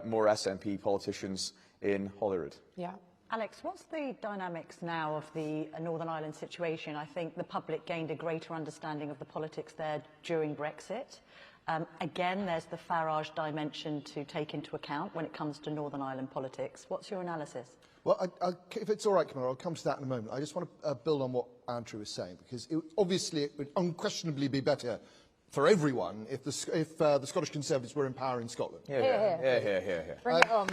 more SNP politicians in Holyrood. Yeah. Alex, what's the dynamics now of the Northern Ireland situation? I think the public gained a greater understanding of the politics there during Brexit. Again, there's the Farage dimension to take into account when it comes to Northern Ireland politics. What's your analysis? Well, if it's all right, Camilla, I'll come to that in a moment. I just want to build on what Andrew was saying, because obviously it would unquestionably be better for everyone if the Scottish Conservatives were in power in Scotland. Yeah. Bring it on.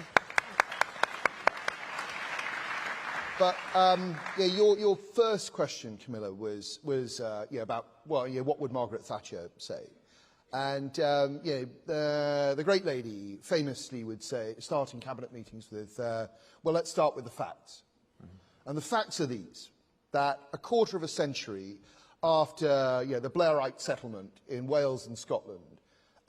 But yeah, your first question, Camilla, was yeah, about what would Margaret Thatcher say? And you know, the great lady famously would say, starting cabinet meetings with, well, let's start with the facts. And the facts are these: that a quarter of a century after the Blairite settlement in Wales and Scotland,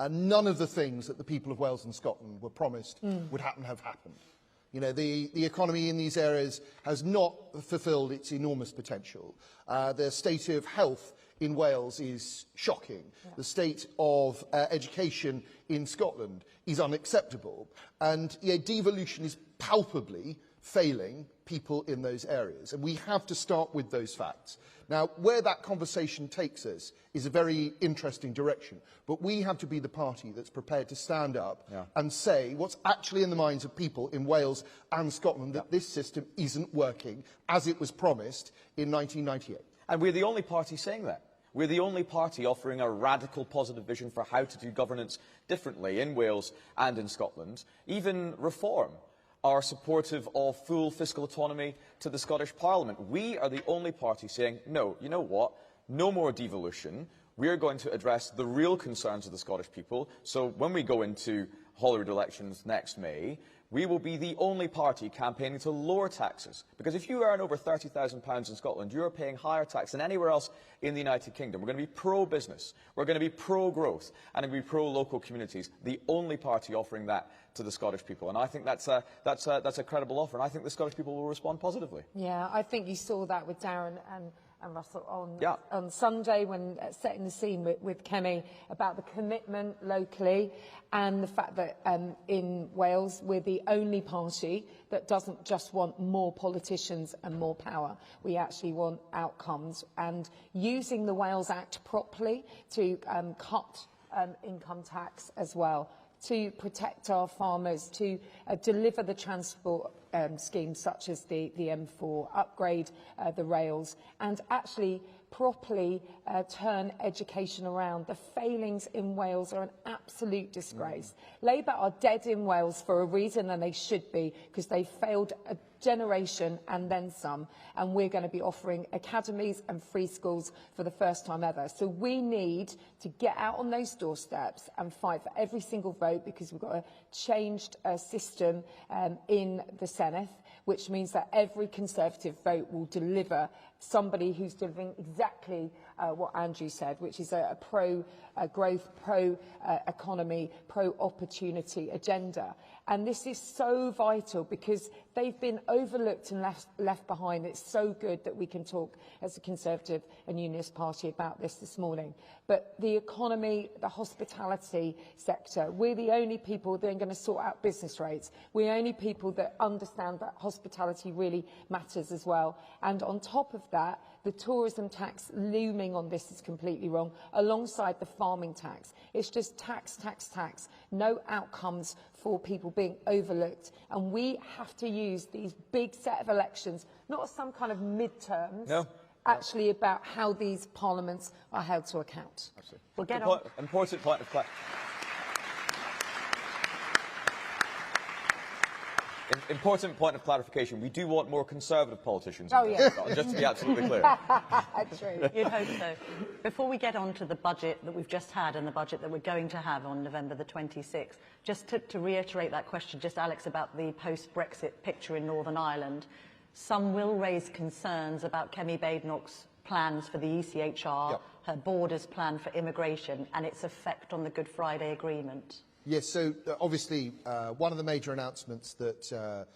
none of the things that the people of Wales and Scotland were promised would have happened. You know, the economy in these areas has not fulfilled its enormous potential. The state of health in Wales is shocking. Yeah. The state of education in Scotland is unacceptable. And devolution is palpably failing people in those areas. And we have to start with those facts. Now, where that conversation takes us is a very interesting direction. But we have to be the party that's prepared to stand up and say what's actually in the minds of people in Wales and Scotland, that this system isn't working as it was promised in 1998. And we're the only party saying that. We're the only party offering a radical positive vision for how to do governance differently in Wales and in Scotland. Even reform are supportive of full fiscal autonomy to the Scottish Parliament. We are the only party saying, no, you know what, no more devolution. We're going to address the real concerns of the Scottish people. So when we go into Holyrood elections next May, we will be the only party campaigning to lower taxes. Because if you earn over £30,000 in Scotland, you are paying higher tax than anywhere else in the United Kingdom. We're going to be pro-business, we're going to be pro-growth, and we're going to be pro-local communities. The only party offering that to the Scottish people. And I think that's a credible offer, and I think the Scottish people will respond positively. Yeah, I think you saw that with Darren and Russell on Sunday when setting the scene with Kemi about the commitment locally and the fact that in Wales we're the only party that doesn't just want more politicians and more power. We actually want outcomes, and using the Wales Act properly to cut income tax as well, to protect our farmers, to deliver the transport schemes such as the M4, upgrade the rails, and actually properly turn education around. The failings in Wales are an absolute disgrace. Labour are dead in Wales for a reason, and they should be, because they failed a generation and then some, and we're going to be offering academies and free schools for the first time ever. So we need to get out on those doorsteps and fight for every single vote, because we've got a changed system in the Senedd, which means that every Conservative vote will deliver somebody who's delivering exactly what Andrew said, which is a pro-growth, pro-economy, pro-opportunity agenda. And this is so vital because they've been overlooked and left behind. It's so good that we can talk as a Conservative and Unionist Party about this morning. But the economy, the hospitality sector, we're the only people that are going to sort out business rates. We're the only people that understand that hospitality really matters as well. And on top of that, the tourism tax looming on this is completely wrong, alongside the farming tax. It's just tax, tax, tax. No outcomes for people being overlooked. And we have to use these big set of elections, not as some kind of midterms, actually about how these parliaments are held to account. Absolutely. We'll get on. Important point of clarity. Important point of clarification. We do want more Conservative politicians. Oh, yeah. Just to be absolutely clear. True. You'd hope so. Before we get on to the budget that we've just had and the budget that we're going to have on November the 26th, just to reiterate that question, just Alex, about the post-Brexit picture in Northern Ireland, some will raise concerns about Kemi Badenoch's plans for the ECHR, her borders plan for immigration, and its effect on the Good Friday Agreement. Yes, so obviously one of the major announcements that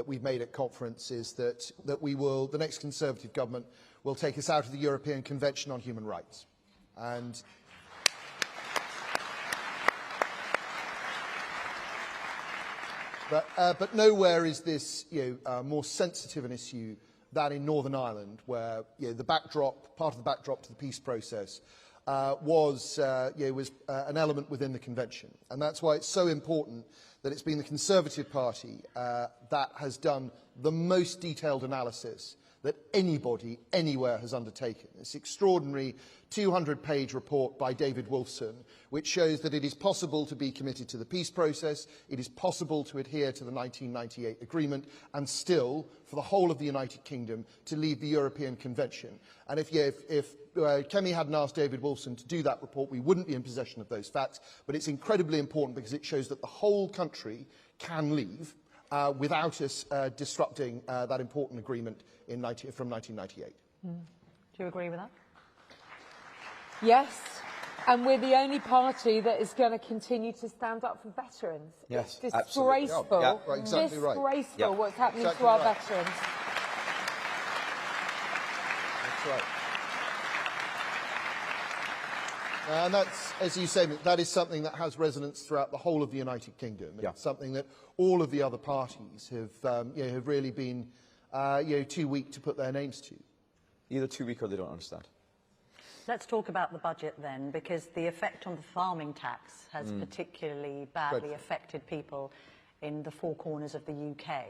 we've made at conference is that the next Conservative government will take us out of the European Convention on Human Rights. And but nowhere is this more sensitive an issue than in Northern Ireland, where part of the backdrop to the peace process was an element within the convention. And that's why it's so important that it's been the Conservative Party that has done the most detailed analysis, that anybody, anywhere has undertaken. This extraordinary 200-page report by David Wolfson, which shows that it is possible to be committed to the peace process, it is possible to adhere to the 1998 agreement, and still, for the whole of the United Kingdom, to leave the European Convention. And if Kemi hadn't asked David Wolfson to do that report, we wouldn't be in possession of those facts. But it's incredibly important because it shows that the whole country can leave without us disrupting that important agreement from 1998. Do you agree with that? Yes, and we're the only party that is going to continue to stand up for veterans. Yes, it's absolutely. disgraceful. Yeah, right, exactly right. Disgraceful Yeah. what's happening Exactly to our right. veterans. That's right. And that's, as you say, that is something that has resonance throughout the whole of the United Kingdom. Yeah. It's something that all of the other parties have really been too weak to put their names to. Either too weak or they don't understand. Let's talk about the budget then, because the effect on the farming tax has particularly badly affected people in the four corners of the UK.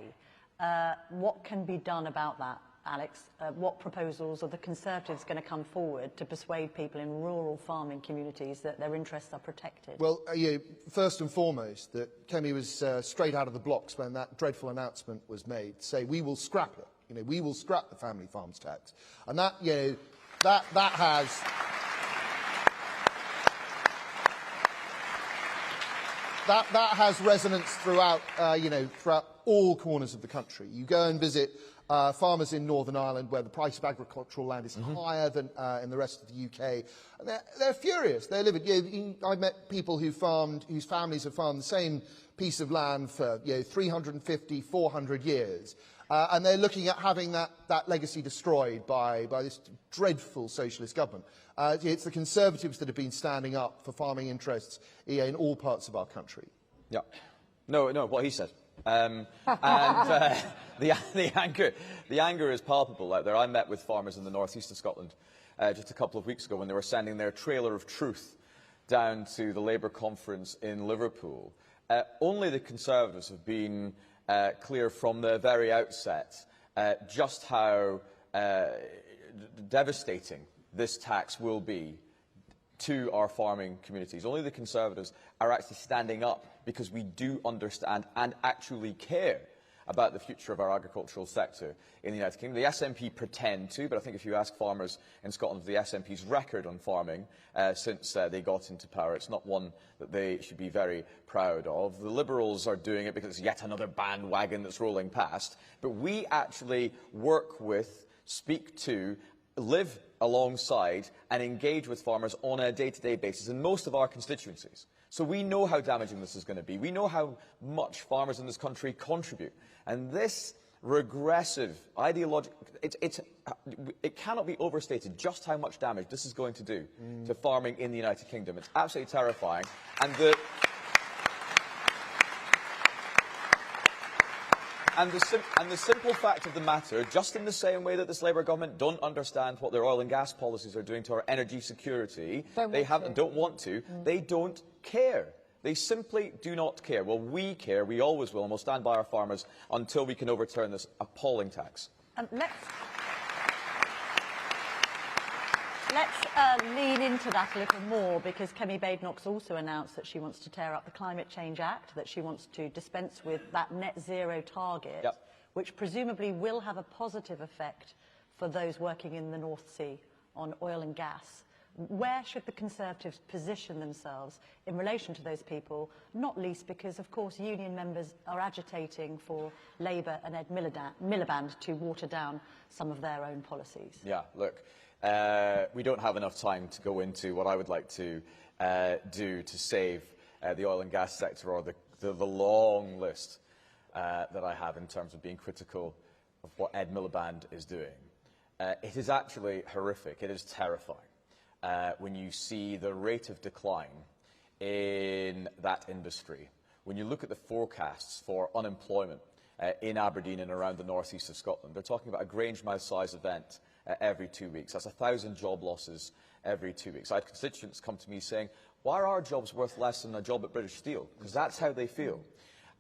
What can be done about that, Alex? What proposals are the Conservatives going to come forward to persuade people in rural farming communities that their interests are protected? Well, first and foremost, that Kemi was straight out of the blocks when that dreadful announcement was made, to say we will scrap it. We will scrap the family farms tax, and that that has resonance throughout throughout all corners of the country. You go and visit farmers in Northern Ireland, where the price of agricultural land is higher than in the rest of the UK. And they're furious. They're livid. I met people whose families have farmed the same piece of land for 350, 400 years. And they're looking at having that legacy destroyed by this dreadful socialist government. It's the Conservatives that have been standing up for farming interests in all parts of our country. Yeah. No, what he said. And the anger is palpable out there. I met with farmers in the northeast of Scotland just a couple of weeks ago when they were sending their trailer of truth down to the Labour conference in Liverpool. Only the Conservatives have been clear from the very outset just how devastating this tax will be to our farming communities. Only the Conservatives are actually standing up because we do understand and actually care about the future of our agricultural sector in the United Kingdom. The SNP pretend to, but I think if you ask farmers in Scotland, the SNP's record on farming since they got into power, it's not one that they should be very proud of. The Liberals are doing it because it's yet another bandwagon that's rolling past. But we actually work with, speak to, live alongside and engage with farmers on a day-to-day basis in most of our constituencies. So we know how damaging this is going to be. We know how much farmers in this country contribute. And this regressive ideology, it cannot be overstated just how much damage this is going to do to farming in the United Kingdom. It's absolutely terrifying. And the simple fact of the matter, just in the same way that this Labour government don't understand what their oil and gas policies are doing to our energy security, don't want to, they don't care. They simply do not care. Well, we care, we always will, and we'll stand by our farmers until we can overturn this appalling tax. Let's lean into that a little more, because Kemi Badenoch's also announced that she wants to tear up the Climate Change Act, that she wants to dispense with that net zero target, which presumably will have a positive effect for those working in the North Sea on oil and gas. Where should the Conservatives position themselves in relation to those people, not least because, of course, union members are agitating for Labour and Ed Miliband to water down some of their own policies? Yeah, look, we don't have enough time to go into what I would like to do to save the oil and gas sector, or the long list that I have in terms of being critical of what Ed Miliband is doing. It is actually horrific. It is terrifying. When you see the rate of decline in that industry, when you look at the forecasts for unemployment in Aberdeen and around the northeast of Scotland, they're talking about a Grangemouth-size event every 2 weeks. That's 1,000 job losses every 2 weeks. I had constituents come to me saying, why are our jobs worth less than a job at British Steel? Because that's how they feel.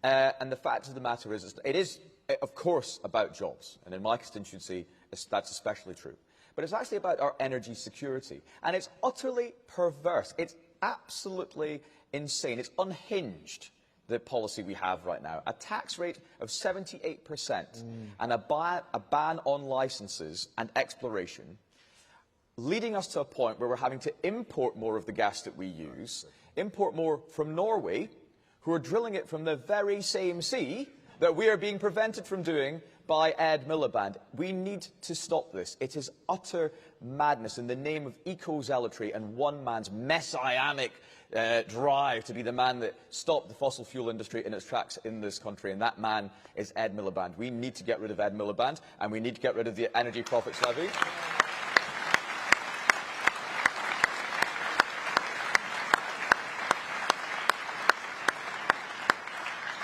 And the fact of the matter is, it is, of course, about jobs. And in my constituency, that's especially true. But it's actually about our energy security. And it's utterly perverse. It's absolutely insane. It's unhinged, the policy we have right now. A tax rate of 78% and a ban on licences and exploration, leading us to a point where we're having to import more of the gas that we use, import more from Norway, who are drilling it from the very same sea that we are being prevented from doing by Ed Miliband. We need to stop this. It is utter madness in the name of eco-zealotry and one man's messianic drive to be the man that stopped the fossil fuel industry in its tracks in this country, and that man is Ed Miliband. We need to get rid of Ed Miliband, and we need to get rid of the energy profits levy.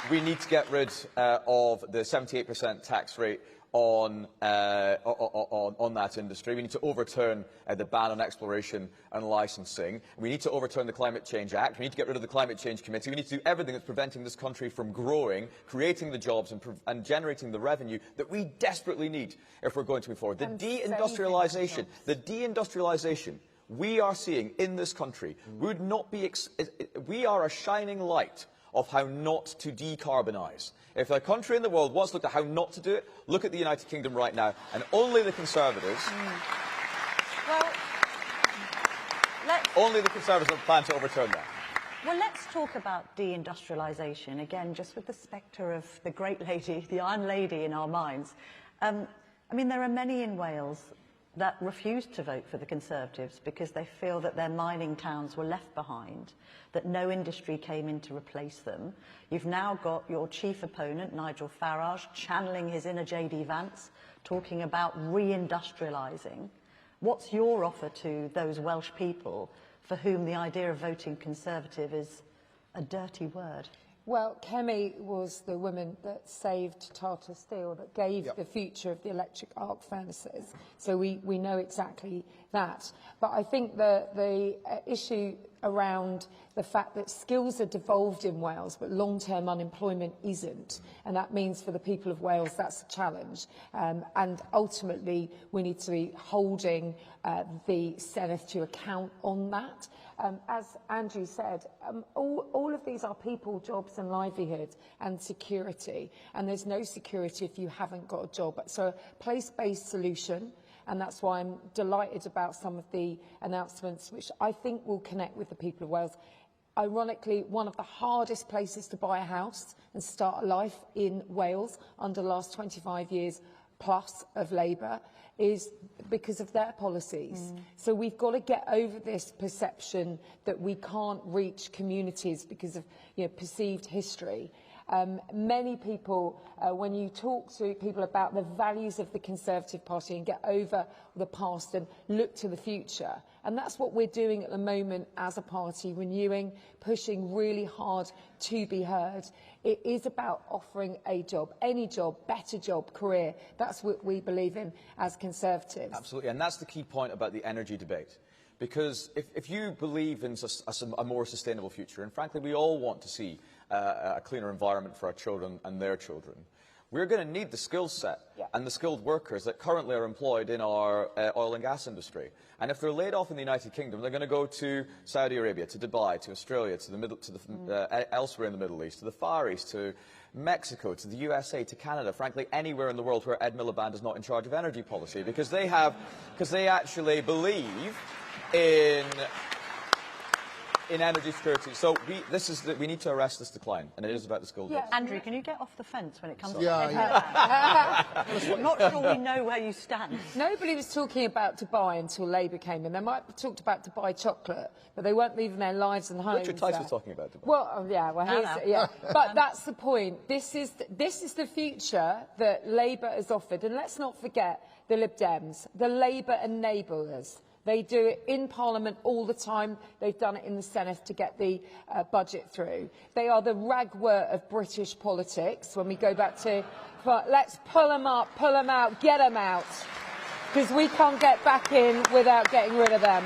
We need to get rid of the 78% tax rate on that industry. We need to overturn the ban on exploration and licensing. We need to overturn the Climate Change Act. We need to get rid of the Climate Change Committee. We need to do everything that's preventing this country from growing, creating the jobs and generating the revenue that we desperately need if we're going to move forward. The deindustrialisation we are seeing in this country would not be... we are a shining light of how not to decarbonise. If a country in the world wants to look at how not to do it, look at the United Kingdom right now, and only the Conservatives... only the Conservatives plan to overturn that. Well, let's talk about deindustrialisation, again, just with the spectre of the great lady, the Iron Lady in our minds. I mean, there are many in Wales that refused to vote for the Conservatives because they feel that their mining towns were left behind, that no industry came in to replace them. You've now got your chief opponent, Nigel Farage, channeling his inner J.D. Vance, talking about reindustrialising. What's your offer to those Welsh people for whom the idea of voting Conservative is a dirty word? Well, Kemi was the woman that saved Tata Steel, that gave the future of the electric arc furnaces. So we know exactly that. But I think the issue around the fact that skills are devolved in Wales, but long-term unemployment isn't, and that means for the people of Wales that's a challenge. And ultimately, we need to be holding the Senedd to account on that. As Andrew said, all of these are people, jobs and livelihood and security. And there's no security if you haven't got a job. So a place-based solution, and that's why I'm delighted about some of the announcements which I think will connect with the people of Wales. Ironically, one of the hardest places to buy a house and start a life in Wales under the last 25 years plus of Labour is because of their policies. So we've got to get over this perception that we can't reach communities because of perceived history. Many people, when you talk to people about the values of the Conservative Party and get over the past and look to the future, and that's what we're doing at the moment as a party, renewing, pushing really hard to be heard. It is about offering a job, any job, better job, career. That's what we believe in as Conservatives. Absolutely, and that's the key point about the energy debate. Because if you believe in a more sustainable future, and frankly we all want to see a cleaner environment for our children and their children, we're going to need the skill set and the skilled workers that currently are employed in our oil and gas industry. And if they're laid off in the United Kingdom, they're going to go to Saudi Arabia, to Dubai, to Australia, elsewhere in the Middle East, to the Far East, to Mexico, to the USA, to Canada, frankly anywhere in the world where Ed Miliband is not in charge of energy policy, because they actually believe in energy security. So we need to arrest this decline, and it is about the skill base. Andrew, can you get off the fence when it comes to I'm not sure we know where you stand. Nobody was talking about Dubai until Labour came in. They might have talked about Dubai chocolate, but they weren't leaving their lives and homes. Richard Tice was talking about Dubai. Well, but that's the point. This is the future that Labour has offered, and let's not forget the Lib Dems, the Labour enablers. They do it in Parliament all the time. They've done it in the Senedd to get the budget through. They are the ragwort of British politics. When we go back to, let's pull them up, pull them out, get them out, because we can't get back in without getting rid of them.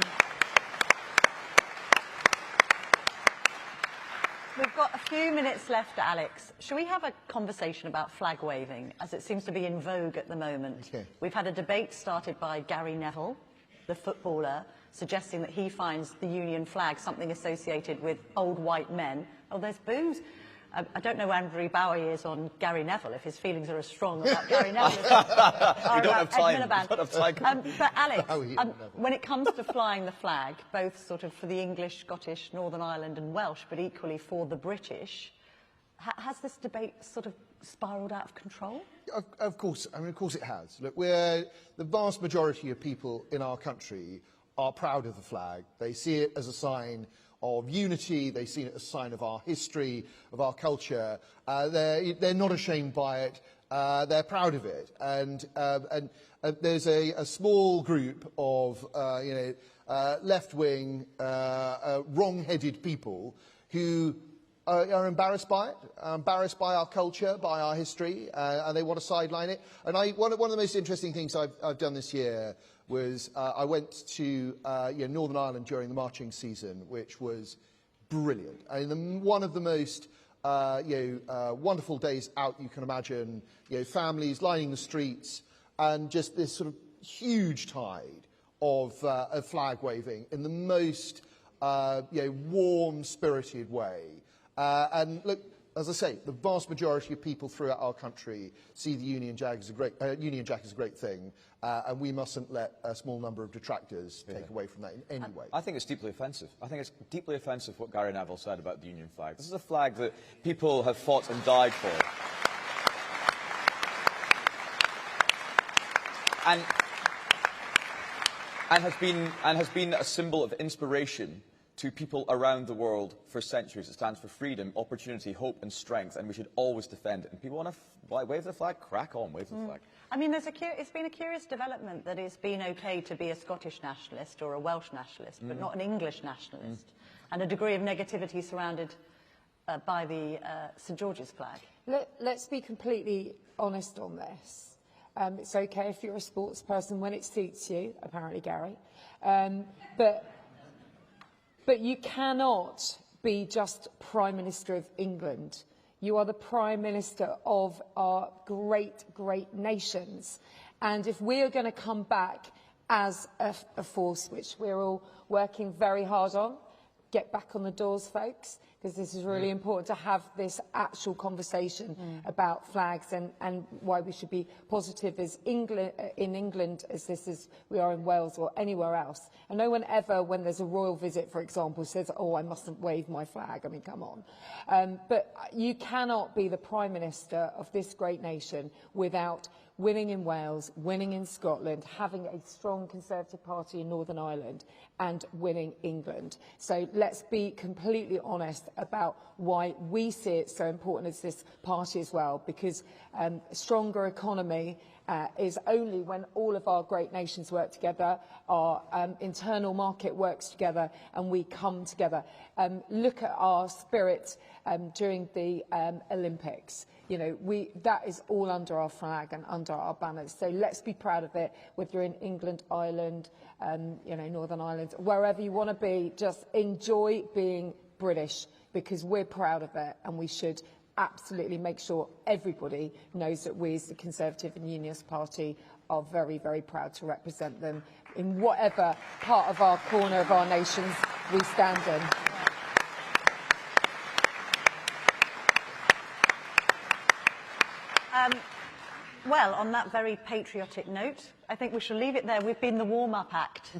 We've got a few minutes left, Alex. Shall we have a conversation about flag waving, as it seems to be in vogue at the moment? Okay. We've had a debate started by Gary Neville, the footballer, suggesting that he finds the Union flag something associated with old white men. Oh, there's boos. I don't know where Andrew Bowie is on Gary Neville, if his feelings are as strong about Gary Neville as We don't have time. But Alex, when it comes to flying the flag, both sort of for the English, Scottish, Northern Ireland and Welsh, but equally for the British, has this debate sort of spiralled out of control? Of course, of course it has. Look, the vast majority of people in our country are proud of the flag. They see it as a sign of unity, they see it as a sign of our history, of our culture. They're not ashamed by it, they're proud of it. And there's a small group of left-wing, wrong-headed people who are embarrassed by it, embarrassed by our culture, by our history, and they want to sideline it. And one of the most interesting things I've done this year was I went to Northern Ireland during the marching season, which was brilliant. I mean, one of the most wonderful days out you can imagine. Families lining the streets, and just this sort of huge tide of flag waving in the most warm-spirited way. And look, as I say, the vast majority of people throughout our country see the Union Jack as a great thing, and we mustn't let a small number of detractors take away from that in any way. I think it's deeply offensive. I think it's deeply offensive what Gary Neville said about the Union flag. This is a flag that people have fought and died for. And has been a symbol of inspiration to people around the world for centuries. It stands for freedom, opportunity, hope and strength, and we should always defend it. And people want to wave the flag, crack on, wave the flag. I mean, it's been a curious development that it's been okay to be a Scottish nationalist or a Welsh nationalist, but not an English nationalist, and a degree of negativity surrounded by the St George's flag. Let's be completely honest on this. It's okay if you're a sports person when it suits you, apparently, Gary. But you cannot be just Prime Minister of England. You are the Prime Minister of our great, great nations. And if we are going to come back as a force, which we're all working very hard on, get back on the doors, folks, because this is really important to have this actual conversation about flags and why we should be positive as in England as we are in Wales or anywhere else. And no one ever, when there's a royal visit, for example, says, oh, I mustn't wave my flag. I mean, come on. But you cannot be the Prime Minister of this great nation without winning in Wales, winning in Scotland, having a strong Conservative Party in Northern Ireland, and winning England. So let's be completely honest about why we see it so important as this party as well, because a stronger economy is only when all of our great nations work together, our internal market works together, and we come together. Look at our spirit during the Olympics. That is all under our flag and under our banners. So let's be proud of it, whether you're in England, Ireland, Northern Ireland, wherever you want to be. Just enjoy being British, because we're proud of it, and we should absolutely make sure everybody knows that we as the Conservative and Unionist Party are very, very proud to represent them in whatever part of our corner of our nations we stand in. Well, on that very patriotic note, I think we shall leave it there. We've been the warm-up act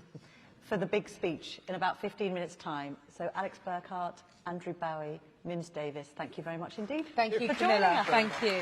for the big speech in about 15 minutes' time. So Alex Burghart, Andrew Bowie, Mims Davies, thank you very much indeed. Thank you, for joining Camilla. us. Thank you.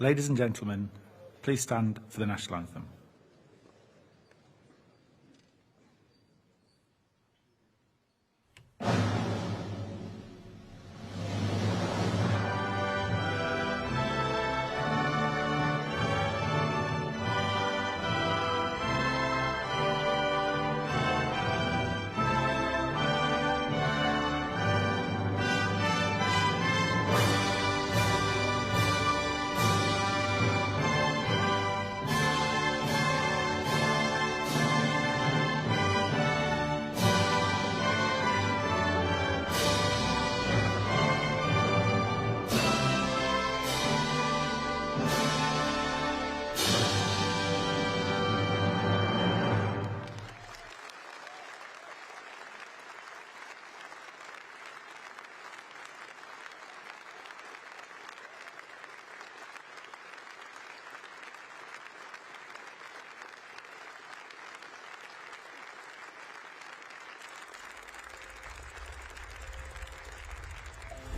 Ladies and gentlemen, please stand for the national anthem.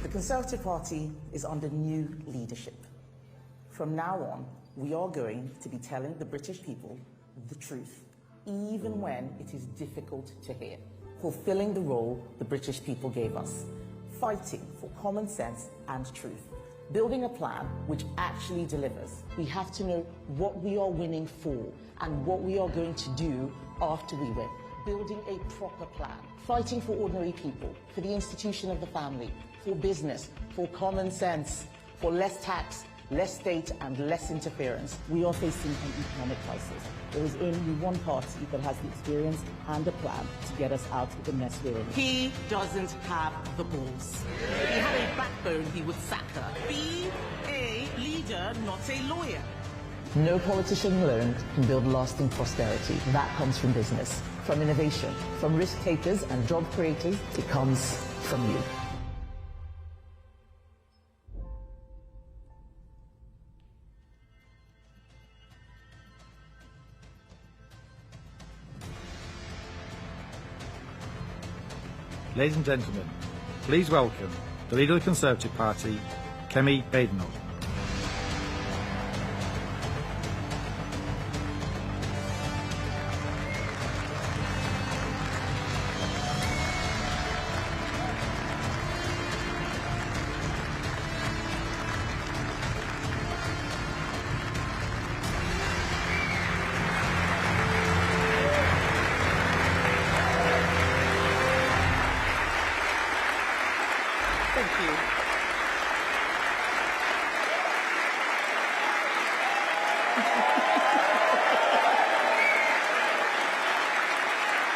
The Conservative Party is under new leadership. From now on, we are going to be telling the British people the truth, even when it is difficult to hear. Fulfilling the role the British people gave us. Fighting for common sense and truth. Building a plan which actually delivers. We have to know what we are winning for and what we are going to do after we win. Building a proper plan. Fighting for ordinary people, for the institution of the family, for business, for common sense, for less tax, less state and less interference. We are facing an economic crisis. There is only one party that has the experience and a plan to get us out of the mess we're in. He doesn't have the balls. If he had a backbone, he would sack her. Be a leader, not a lawyer. No politician alone can build lasting prosperity. That comes from business, from innovation, from risk takers and job creators. It comes from you. Ladies and gentlemen, please welcome the leader of the Conservative Party, Kemi Badenoch.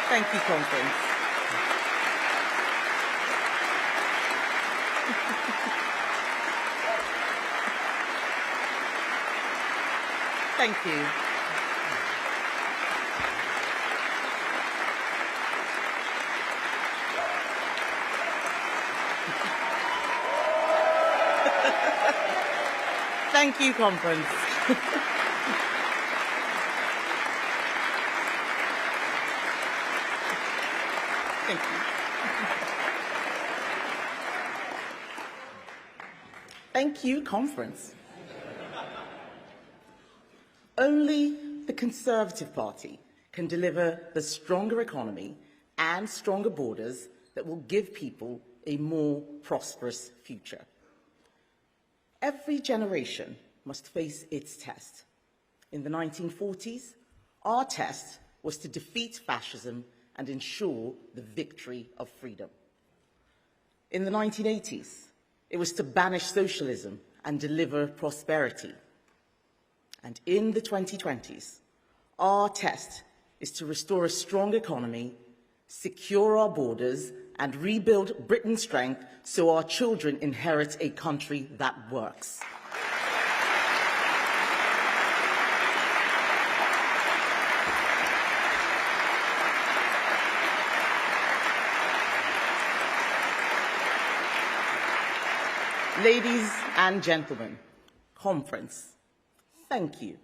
Thank you, Conference. Thank you. Thank you, Conference. Thank you. Thank you, Conference. Only the Conservative Party can deliver the stronger economy and stronger borders that will give people a more prosperous future. Every generation must face its test. In the 1940s, our test was to defeat fascism and ensure the victory of freedom. In the 1980s, it was to banish socialism and deliver prosperity. And in the 2020s, our test is to restore a strong economy, secure our borders, and rebuild Britain's strength so our children inherit a country that works. Ladies and gentlemen, Conference, thank you.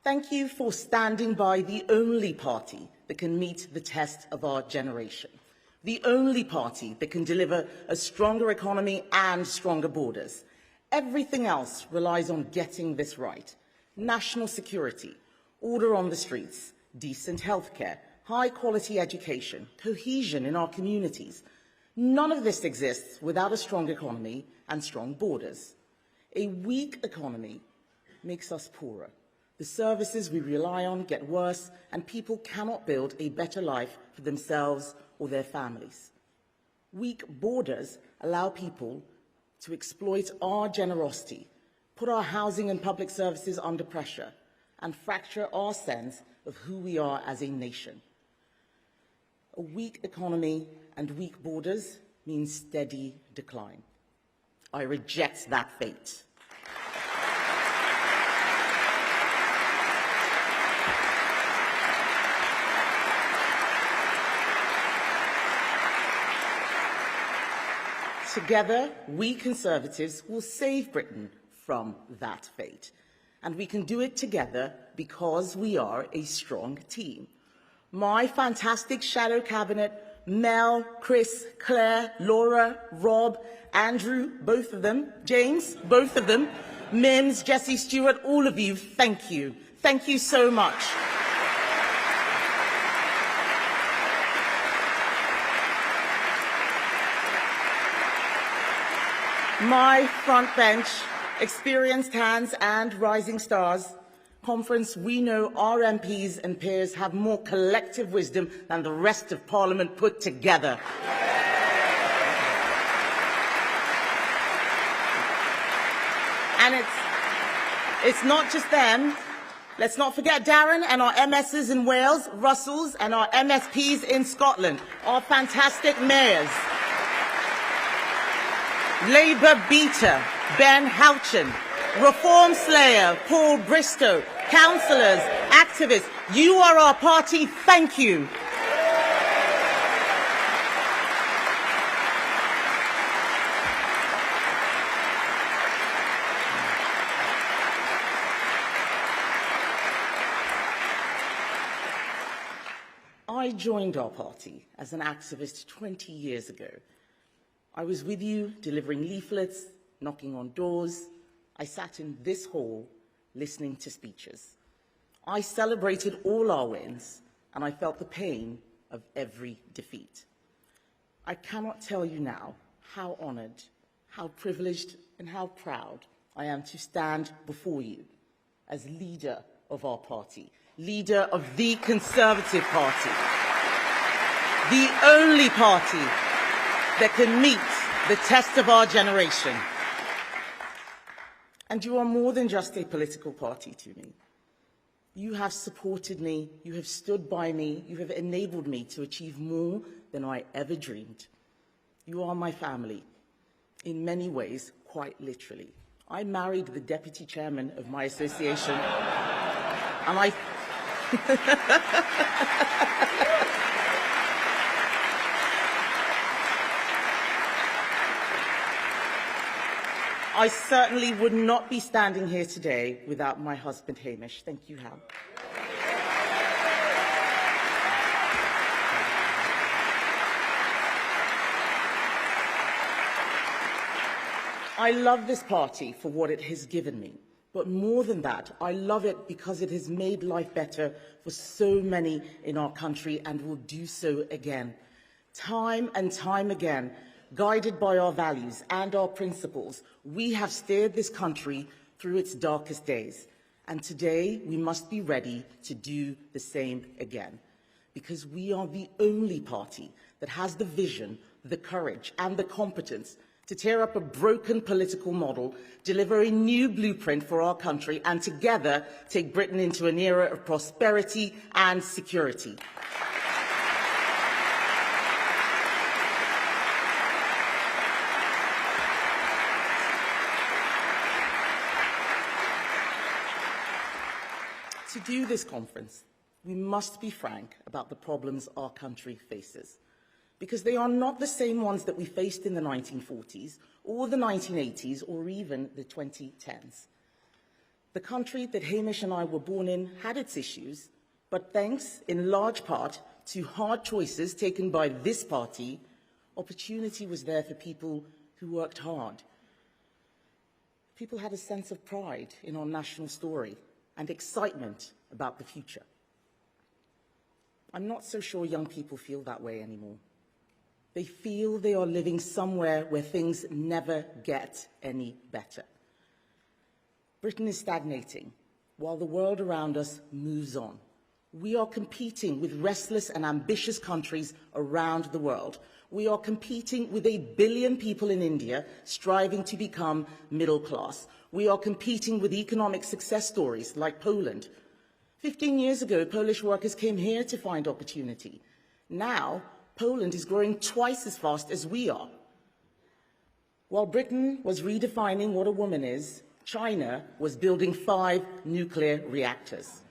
Thank you for standing by the only party that can meet the test of our generation. The only party that can deliver a stronger economy and stronger borders. Everything else relies on getting this right. National security, order on the streets, decent healthcare, high-quality education, cohesion in our communities. None of this exists without a strong economy and strong borders. A weak economy makes us poorer. The services we rely on get worse, and people cannot build a better life for themselves or their families. Weak borders allow people to exploit our generosity, put our housing and public services under pressure, and fracture our sense of who we are as a nation. A weak economy and weak borders means steady decline. I reject that fate. Together, we Conservatives will save Britain from that fate. And we can do it together because we are a strong team. My fantastic shadow cabinet, Mel, Chris, Claire, Laura, Rob, Andrew, both of them, James, both of them, Mims, Jessie Stewart, all of you, thank you. Thank you so much. My front bench, experienced hands and rising stars, conference, we know our MPs and peers have more collective wisdom than the rest of Parliament put together. And it's not just them. Let's not forget Darren and our MSs in Wales, Russells and our MSPs in Scotland, our fantastic mayors. Labour beater, Ben Houchin, Reform slayer, Paul Bristow, councillors, activists, you are our party, thank you. I joined our party as an activist 20 years ago. I was with you delivering leaflets, knocking on doors. I sat in this hall listening to speeches. I celebrated all our wins, and I felt the pain of every defeat. I cannot tell you now how honoured, how privileged, and how proud I am to stand before you as leader of our party, leader of the Conservative Party, the only party that can meet the test of our generation. And you are more than just a political party to me. You have supported me, you have stood by me, you have enabled me to achieve more than I ever dreamed. You are my family, in many ways, quite literally. I married the deputy chairman of my association, and I certainly would not be standing here today without my husband, Hamish. Thank you, Hal. I love this party for what it has given me. But more than that, I love it because it has made life better for so many in our country and will do so again. Time and time again, guided by our values and our principles, we have steered this country through its darkest days. And today, we must be ready to do the same again. Because we are the only party that has the vision, the courage, and the competence to tear up a broken political model, deliver a new blueprint for our country, and together take Britain into an era of prosperity and security. To do this conference, we must be frank about the problems our country faces, because they are not the same ones that we faced in the 1940s, or the 1980s, or even the 2010s. The country that Hamish and I were born in had its issues, but thanks in large part to hard choices taken by this party, opportunity was there for people who worked hard. People had a sense of pride in our national story and excitement about the future. I'm not so sure young people feel that way anymore. They feel they are living somewhere where things never get any better. Britain is stagnating while the world around us moves on. We are competing with restless and ambitious countries around the world. We are competing with 1 billion people in India striving to become middle class. We are competing with economic success stories like Poland. 15 years ago, Polish workers came here to find opportunity. Now, Poland is growing twice as fast as we are. While Britain was redefining what a woman is, China was building 5 nuclear reactors.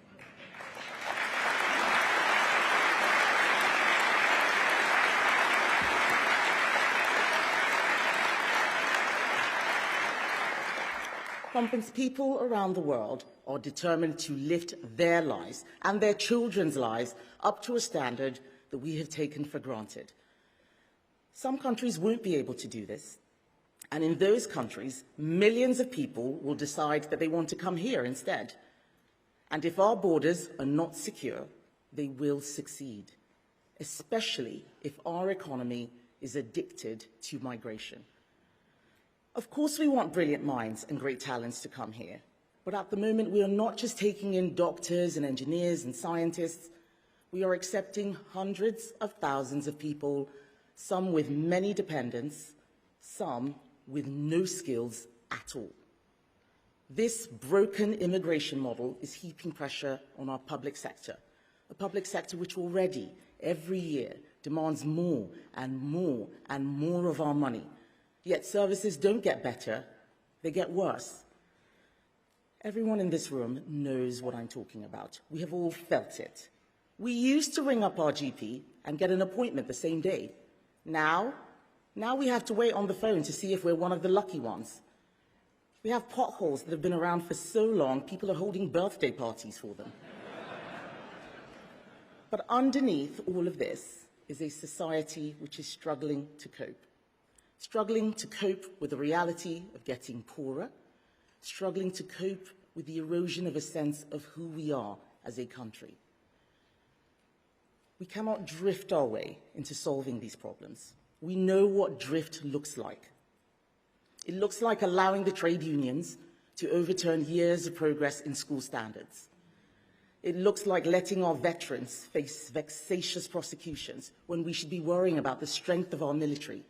People around the world are determined to lift their lives and their children's lives up to a standard that we have taken for granted. Some countries won't be able to do this, and in those countries, millions of people will decide that they want to come here instead. And if our borders are not secure, they will succeed, especially if our economy is addicted to migration. Of course, we want brilliant minds and great talents to come here, but at the moment, we are not just taking in doctors and engineers and scientists. We are accepting hundreds of thousands of people, some with many dependents, some with no skills at all. This broken immigration model is heaping pressure on our public sector, a public sector which already, every year, demands more and more and more of our money. Yet services don't get better, they get worse. Everyone in this room knows what I'm talking about. We have all felt it. We used to ring up our GP and get an appointment the same day. Now we have to wait on the phone to see if we're one of the lucky ones. We have potholes that have been around for so long, people are holding birthday parties for them. But underneath all of this is a society which is struggling to cope with the reality of getting poorer, struggling to cope with the erosion of a sense of who we are as a country. We cannot drift our way into solving these problems. We know what drift looks like. It looks like allowing the trade unions to overturn years of progress in school standards. It looks like letting our veterans face vexatious prosecutions when we should be worrying about the strength of our military.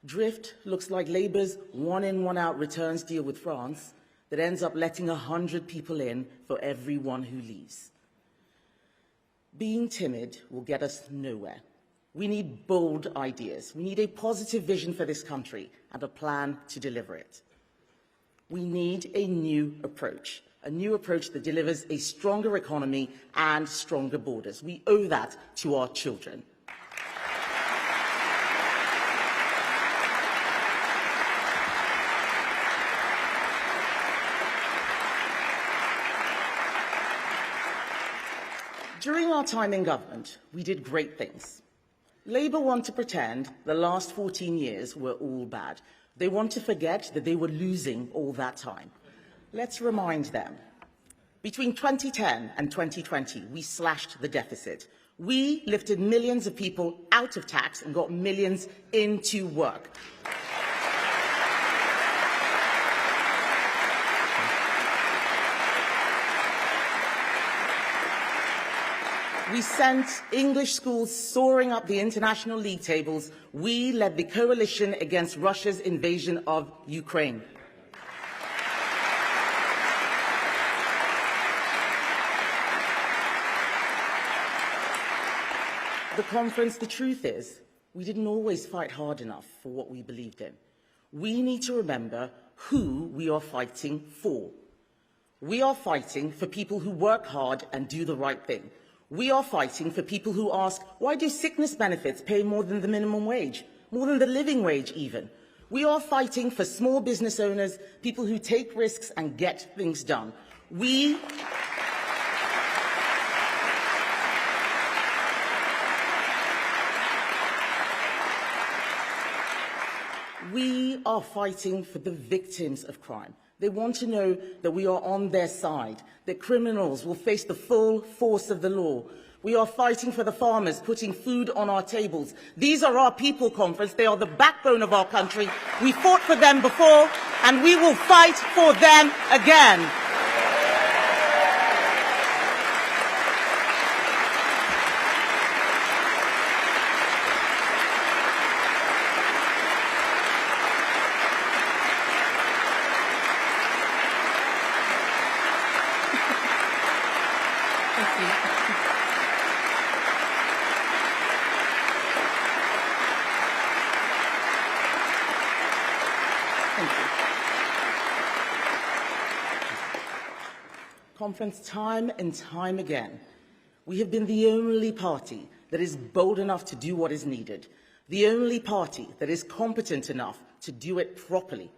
Drift looks like Labour's one-in, one-out returns deal with France that ends up letting 100 people in for every one who leaves. Being timid will get us nowhere. We need bold ideas. We need a positive vision for this country and a plan to deliver it. We need a new approach that delivers a stronger economy and stronger borders. We owe that to our children. During our time in government, we did great things. Labour want to pretend the last 14 years were all bad. They want to forget that they were losing all that time. Let's remind them. Between 2010 and 2020, we slashed the deficit. We lifted millions of people out of tax and got millions into work. We sent English schools soaring up the international league tables. We led the coalition against Russia's invasion of Ukraine. The conference, the truth is, we didn't always fight hard enough for what we believed in. We need to remember who we are fighting for. We are fighting for people who work hard and do the right thing. We are fighting for people who ask, why do sickness benefits pay more than the minimum wage, more than the living wage even? We are fighting for small business owners, people who take risks and get things done. We We are fighting for the victims of crime. They want to know that we are on their side, that criminals will face the full force of the law. We are fighting for the farmers, putting food on our tables. These are our people, Conference. They are the backbone of our country. We fought for them before, and we will fight for them again. Conference, time and time again, we have been the only party that is bold enough to do what is needed, the only party that is competent enough to do it properly.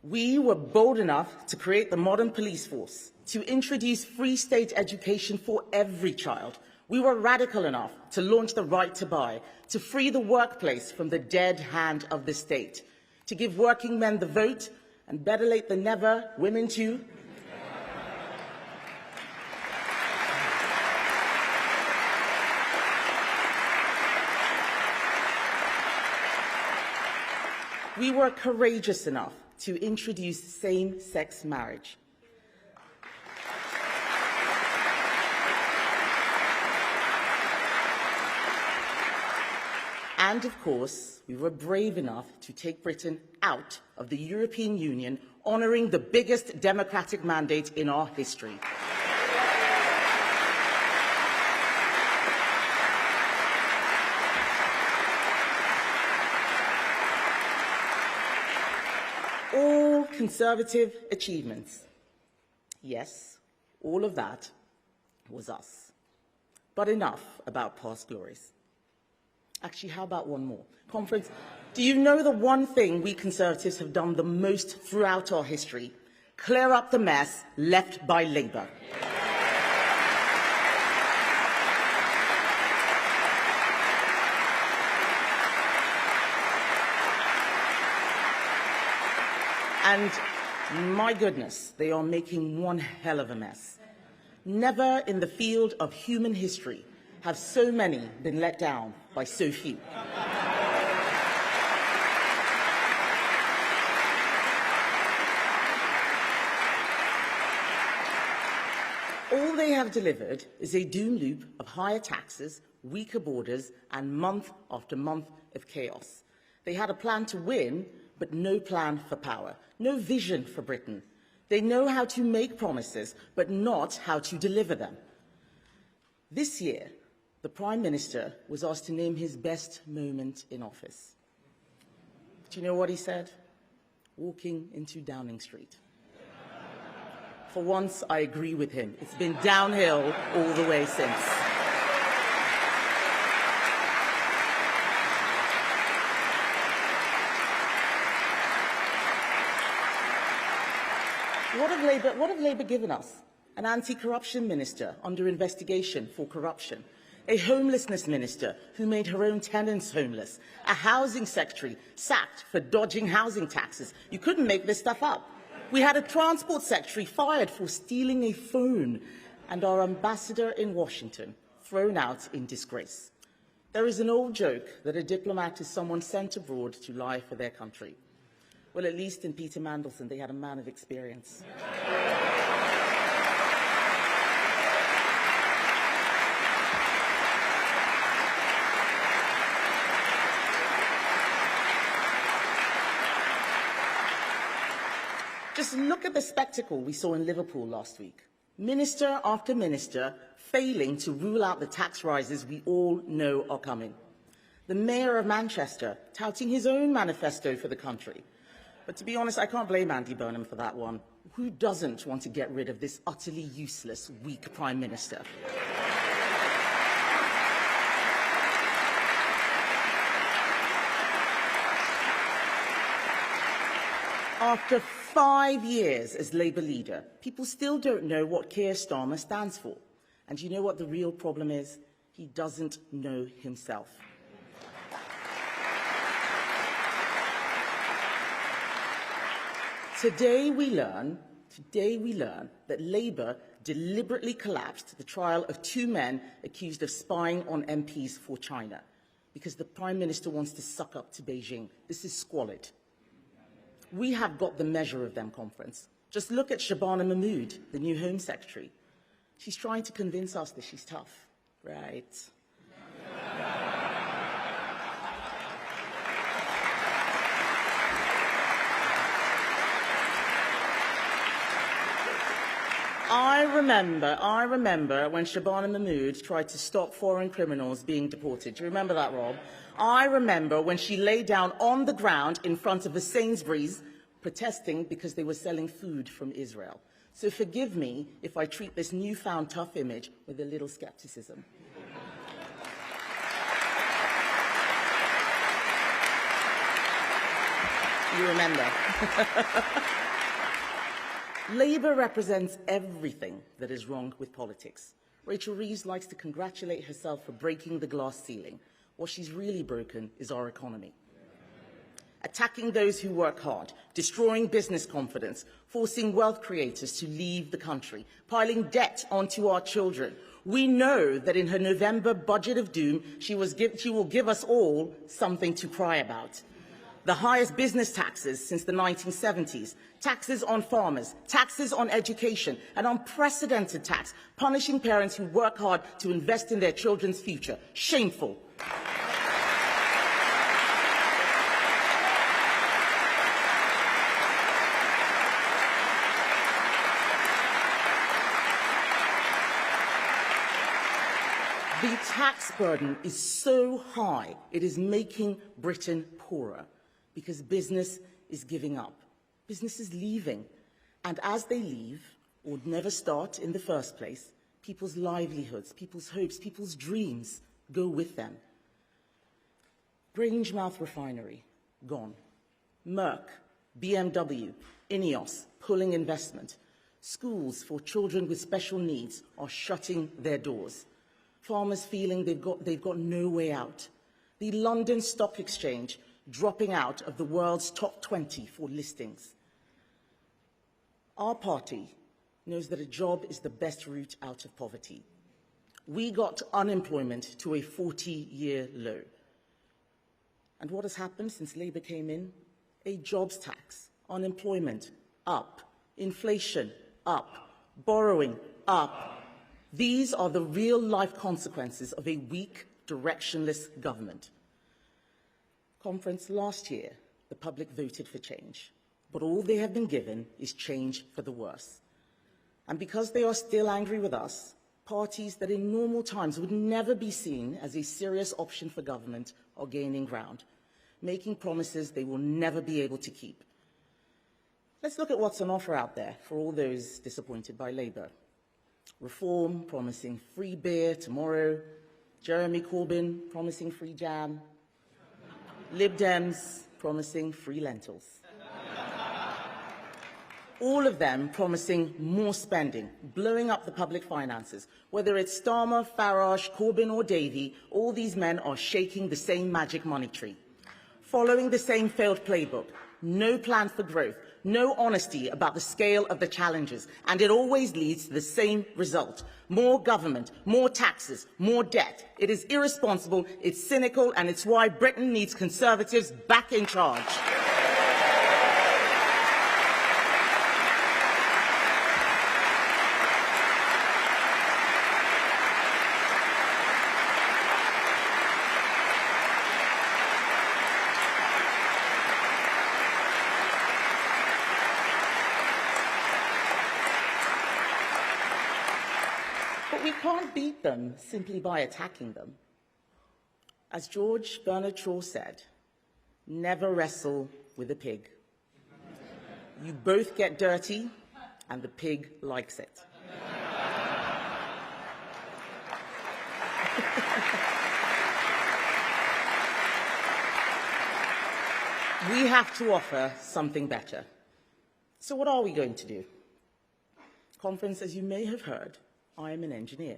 We were bold enough to create the modern police force, to introduce free state education for every child. We were radical enough to launch the right to buy, to free the workplace from the dead hand of the state, to give working men the vote, and better late than never, women too. We were courageous enough to introduce same-sex marriage. And, of course, we were brave enough to take Britain out of the European Union, honouring the biggest democratic mandate in our history. All Conservative achievements. Yes, all of that was us. But enough about past glories. Actually, how about one more? Conference, do you know the one thing we Conservatives have done the most throughout our history? Clear up the mess left by Labour. And my goodness, they are making one hell of a mess. Never in the field of human history have so many been let down by so few. All they have delivered is a doom loop of higher taxes, weaker borders, and month after month of chaos. They had a plan to win, but no plan for power, no vision for Britain. They know how to make promises, but not how to deliver them. This year, the Prime Minister was asked to name his best moment in office. Do you know what he said? Walking into Downing Street. For once, I agree with him. It's been downhill all the way since. What have Labour given us? An anti-corruption minister under investigation for corruption, a homelessness minister who made her own tenants homeless, a housing secretary sacked for dodging housing taxes. You couldn't make this stuff up. We had a transport secretary fired for stealing a phone, and our ambassador in Washington thrown out in disgrace. There is an old joke that a diplomat is someone sent abroad to lie for their country. Well, at least in Peter Mandelson, they had a man of experience. Just look at the spectacle we saw in Liverpool last week. Minister after minister failing to rule out the tax rises we all know are coming. The Mayor of Manchester touting his own manifesto for the country. But to be honest, I can't blame Andy Burnham for that one. Who doesn't want to get rid of this utterly useless, weak Prime Minister? After 5 years as Labour leader, people still don't know what Keir Starmer stands for. And you know what the real problem is? He doesn't know himself. Today we learn that Labour deliberately collapsed the trial of 2 men accused of spying on MPs for China because the Prime Minister wants to suck up to Beijing. This is squalid. We have got the measure of them, Conference. Just look at Shabana Mahmood, the new Home Secretary. She's trying to convince us that she's tough, right? I remember when Shabana Mahmood tried to stop foreign criminals being deported. Do you remember that, Rob? I remember when she lay down on the ground in front of a Sainsbury's protesting because they were selling food from Israel. So forgive me if I treat this newfound tough image with a little skepticism. You remember. Labour represents everything that is wrong with politics. Rachel Reeves likes to congratulate herself for breaking the glass ceiling. What she's really broken is our economy. Attacking those who work hard, destroying business confidence, forcing wealth creators to leave the country, piling debt onto our children. We know that in her November budget of doom, she will give us all something to cry about. The highest business taxes since the 1970s, taxes on farmers, taxes on education, an unprecedented tax, punishing parents who work hard to invest in their children's future. Shameful. The tax burden is so high, it is making Britain poorer. Because business is giving up. Business is leaving. And as they leave, or never start in the first place, people's livelihoods, people's hopes, people's dreams go with them. Grangemouth Refinery, gone. Merck, BMW, Ineos, pulling investment. Schools for children with special needs are shutting their doors. Farmers feeling they've got no way out. The London Stock Exchange dropping out of the world's top 20 for listings. Our party knows that a job is the best route out of poverty. We got unemployment to a 40-year low. And what has happened since Labour came in? A jobs tax, unemployment up, inflation up, borrowing up. These are the real-life consequences of a weak, directionless government. Conference last year, the public voted for change, but all they have been given is change for the worse. And because they are still angry with us, parties that in normal times would never be seen as a serious option for government are gaining ground, making promises they will never be able to keep. Let's look at what's on offer out there for all those disappointed by Labour. Reform promising free beer tomorrow, Jeremy Corbyn promising free jam, Lib Dems promising free lentils. All of them promising more spending, blowing up the public finances. Whether it's Starmer, Farage, Corbyn or Davies, all these men are shaking the same magic money tree. Following the same failed playbook, no plan for growth, no honesty about the scale of the challenges, and it always leads to the same result. More government, more taxes, more debt. It is irresponsible, it's cynical, and it's why Britain needs Conservatives back in charge. We can't beat them simply by attacking them. As George Bernard Shaw said, never wrestle with a pig. You both get dirty, and the pig likes it. We have to offer something better. So what are we going to do? Conference, as you may have heard, I am an engineer.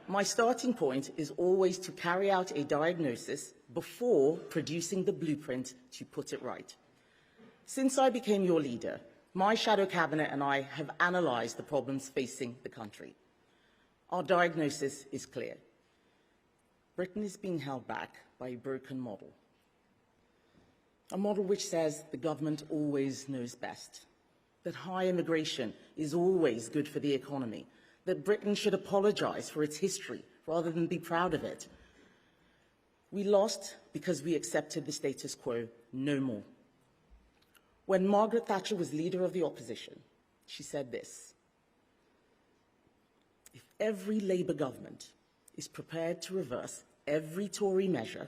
My starting point is always to carry out a diagnosis before producing the blueprint to put it right. Since I became your leader, my shadow cabinet and I have analysed the problems facing the country. Our diagnosis is clear. Britain is being held back by a broken model. A model which says the government always knows best, that high immigration is always good for the economy, that Britain should apologise for its history rather than be proud of it. We lost because we accepted the status quo no more. When Margaret Thatcher was leader of the opposition, she said this: if every Labour government is prepared to reverse every Tory measure,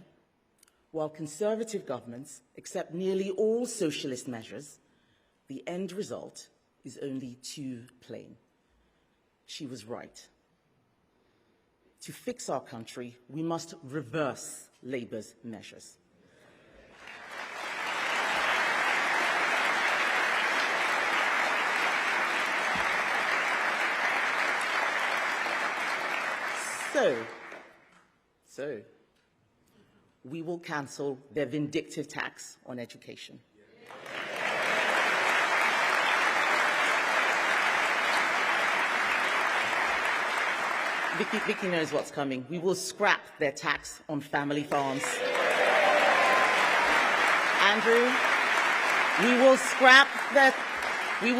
while Conservative governments accept nearly all socialist measures, the end result is only too plain. She was right. To fix our country, we must reverse Labour's measures. So, we will cancel their vindictive tax on education. Vicky knows what's coming. We will scrap their tax on family farms. Andrew, we will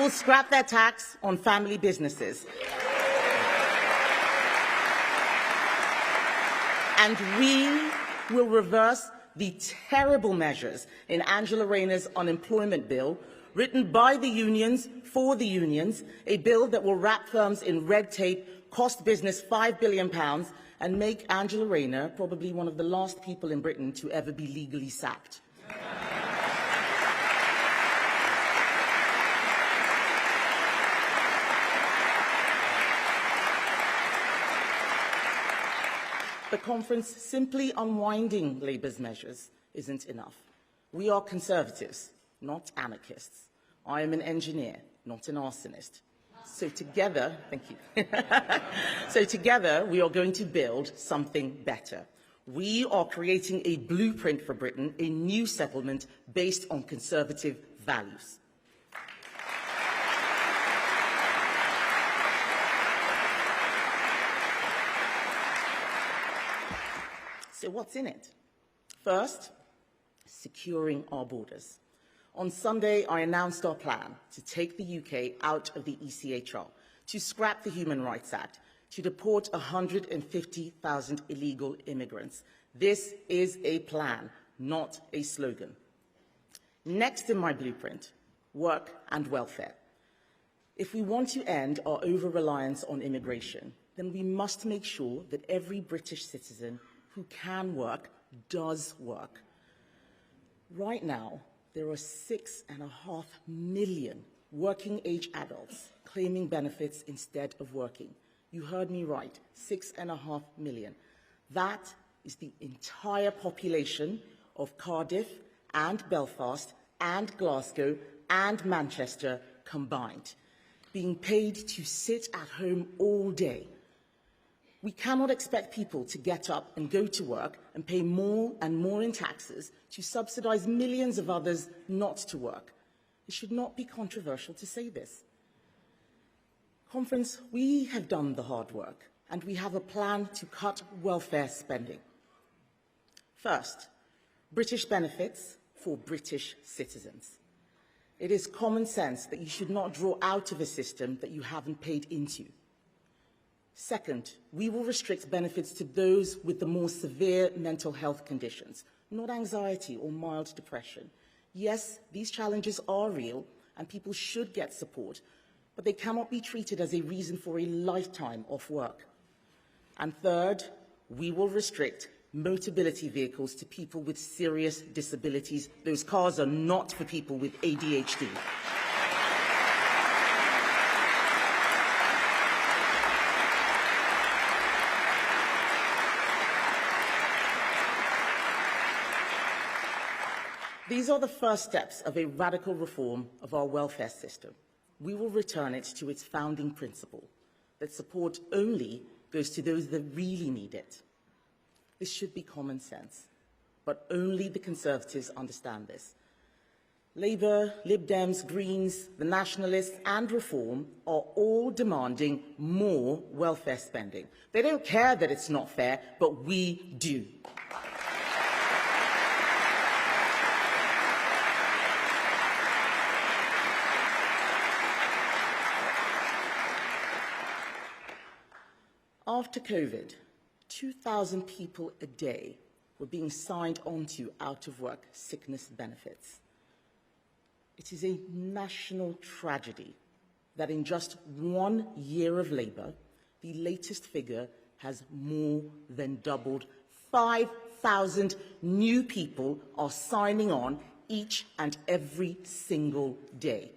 scrap their tax on family businesses. And we will reverse the terrible measures in Angela Rayner's unemployment bill, written by the unions for the unions, a bill that will wrap firms in red tape, cost business £5 billion, and make Angela Rayner probably one of the last people in Britain to ever be legally sacked. The conference simply unwinding Labour's measures isn't enough. We are Conservatives, not anarchists. I am an engineer, not an arsonist. So together, thank you. So together, we are going to build something better. We are creating a blueprint for Britain, a new settlement based on Conservative values. So what's in it? First, securing our borders. On Sunday, I announced our plan to take the UK out of the ECHR, to scrap the Human Rights Act, to deport 150,000 illegal immigrants. This is a plan, not a slogan. Next in my blueprint, work and welfare. If we want to end our over-reliance on immigration, then we must make sure that every British citizen who can work does work. Right now, there are 6.5 million working-age adults claiming benefits instead of working. You heard me right, 6.5 million. That is the entire population of Cardiff and Belfast and Glasgow and Manchester combined, being paid to sit at home all day. We cannot expect people to get up and go to work and pay more and more in taxes to subsidise millions of others not to work. It should not be controversial to say this. Conference, we have done the hard work, and we have a plan to cut welfare spending. First, British benefits for British citizens. It is common sense that you should not draw out of a system that you haven't paid into. Second, we will restrict benefits to those with the more severe mental health conditions, not anxiety or mild depression. Yes, these challenges are real and people should get support, but they cannot be treated as a reason for a lifetime off work. And third, we will restrict mobility vehicles to people with serious disabilities. Those cars are not for people with ADHD. These are the first steps of a radical reform of our welfare system. We will return it to its founding principle, that support only goes to those that really need it. This should be common sense, but only the Conservatives understand this. Labour, Lib Dems, Greens, the Nationalists and Reform are all demanding more welfare spending. They don't care that it's not fair, but we do. After COVID, 2,000 people a day were being signed onto out-of-work sickness benefits. It is a national tragedy that in just 1 year of Labour, the latest figure has more than doubled. 5,000 new people are signing on each and every single day.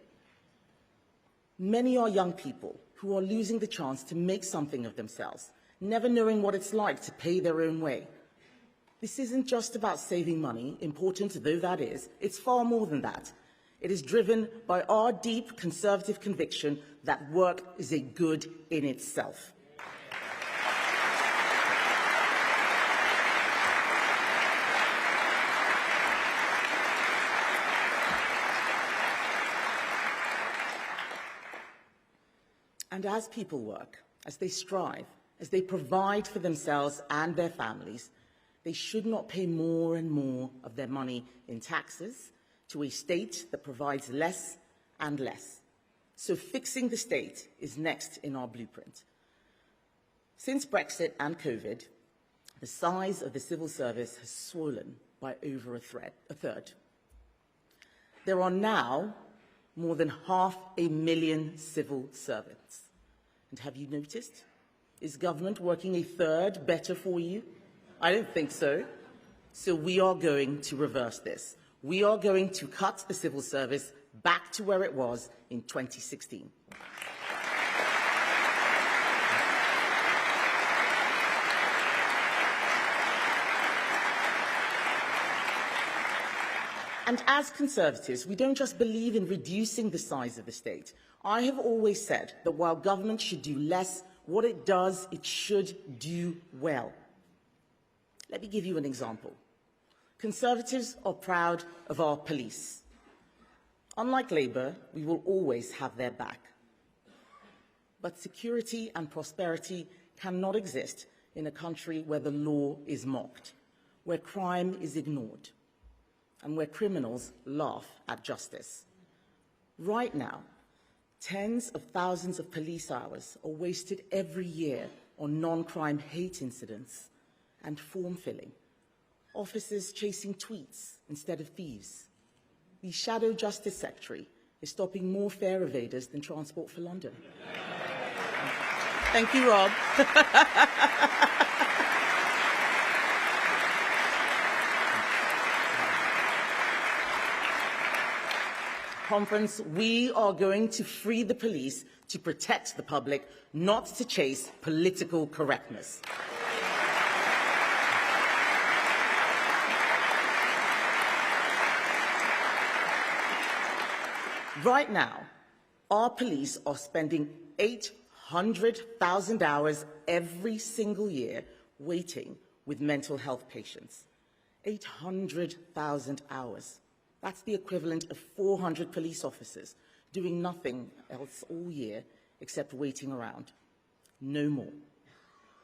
Many are young people who are losing the chance to make something of themselves, never knowing what it's like to pay their own way. This isn't just about saving money, important though that is. It's far more than that. It is driven by our deep Conservative conviction that work is a good in itself. And as people work, as they strive, as they provide for themselves and their families, they should not pay more and more of their money in taxes to a state that provides less and less. So fixing the state is next in our blueprint. Since Brexit and COVID, the size of the civil service has swollen by over a third. There are now more than 500,000 civil servants. And have you noticed? Is government working a third better for you? I don't think so. So we are going to reverse this. We are going to cut the civil service back to where it was in 2016. And as Conservatives, we don't just believe in reducing the size of the state. I have always said that while government should do less, what it does, it should do well. Let me give you an example. Conservatives are proud of our police. Unlike Labour, we will always have their back. But security and prosperity cannot exist in a country where the law is mocked, where crime is ignored, and where criminals laugh at justice. Right now, tens of thousands of police hours are wasted every year on non-crime hate incidents and form filling. Officers chasing tweets instead of thieves. The Shadow Justice Secretary is stopping more fare evaders than Transport for London. Thank you, Rob. Conference, we are going to free the police to protect the public, not to chase political correctness. Right now, our police are spending 800,000 hours every single year waiting with mental health patients. 800,000 hours. That's the equivalent of 400 police officers doing nothing else all year except waiting around. No more.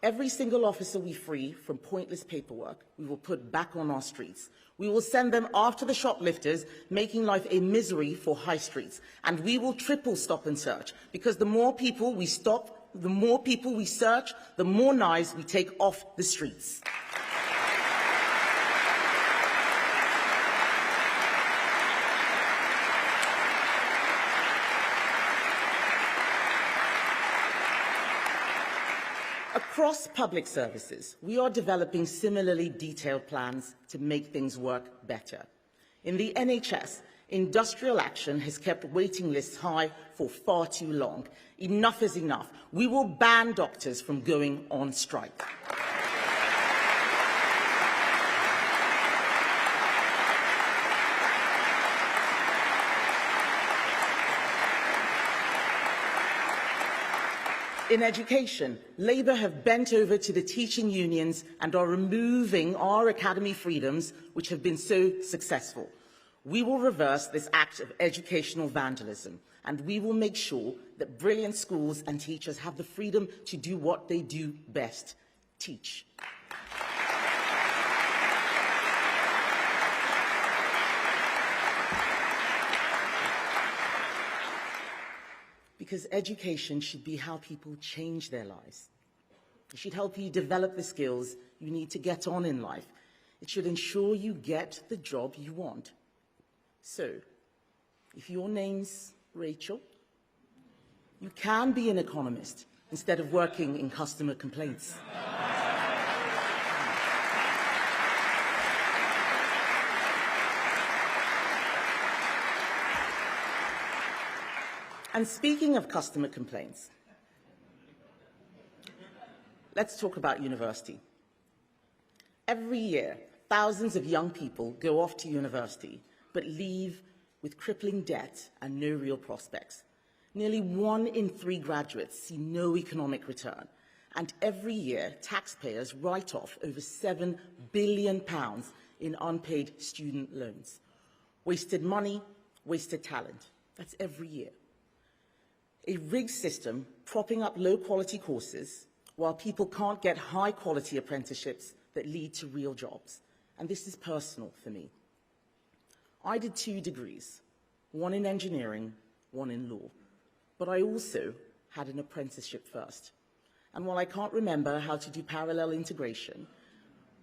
Every single officer we free from pointless paperwork, we will put back on our streets. We will send them after the shoplifters, making life a misery for high streets. And we will triple stop and search, because the more people we stop, the more people we search, the more knives we take off the streets. Across public services, we are developing similarly detailed plans to make things work better. In the NHS, industrial action has kept waiting lists high for far too long. Enough is enough. We will ban doctors from going on strike. In education, Labour have bent over to the teaching unions and are removing our academy freedoms, which have been so successful. We will reverse this act of educational vandalism, and we will make sure that brilliant schools and teachers have the freedom to do what they do best: teach. Because education should be how people change their lives. It should help you develop the skills you need to get on in life. It should ensure you get the job you want. So, if your name's Rachel, you can be an economist instead of working in customer complaints. And speaking of customer complaints, let's talk about university. Every year, thousands of young people go off to university, but leave with crippling debt and no real prospects. Nearly 1 in 3 graduates see no economic return, and every year, taxpayers write off over £7 billion in unpaid student loans. Wasted money, wasted talent. That's every year. A rigged system propping up low-quality courses while people can't get high-quality apprenticeships that lead to real jobs. And this is personal for me. I did 2 degrees, one in engineering, one in law. But I also had an apprenticeship first. And while I can't remember how to do parallel integration,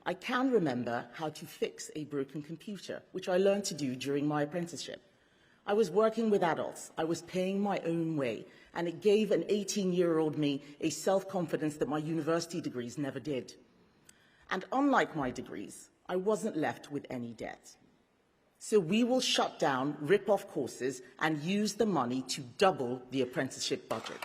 I can remember how to fix a broken computer, which I learned to do during my apprenticeship. I was working with adults, I was paying my own way, and it gave an 18-year-old me a self-confidence that my university degrees never did. And unlike my degrees, I wasn't left with any debt. So we will shut down rip-off courses and use the money to double the apprenticeship budget.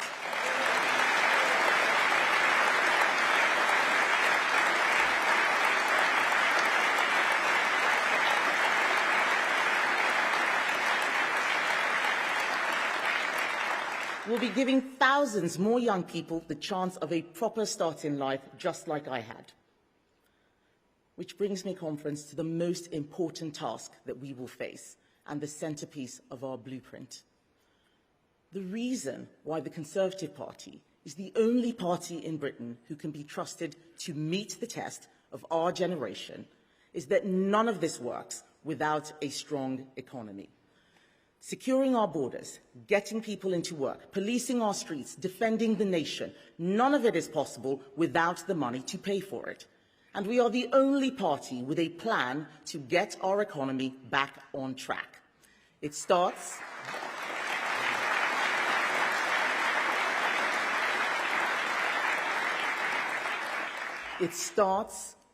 We'll be giving thousands more young people the chance of a proper start in life, just like I had. Which brings me, conference, to the most important task that we will face and the centrepiece of our blueprint. The reason why the Conservative Party is the only party in Britain who can be trusted to meet the test of our generation is that none of this works without a strong economy. Securing our borders, getting people into work, policing our streets, defending the nation, none of it is possible without the money to pay for it. And we are the only party with a plan to get our economy back on track. It starts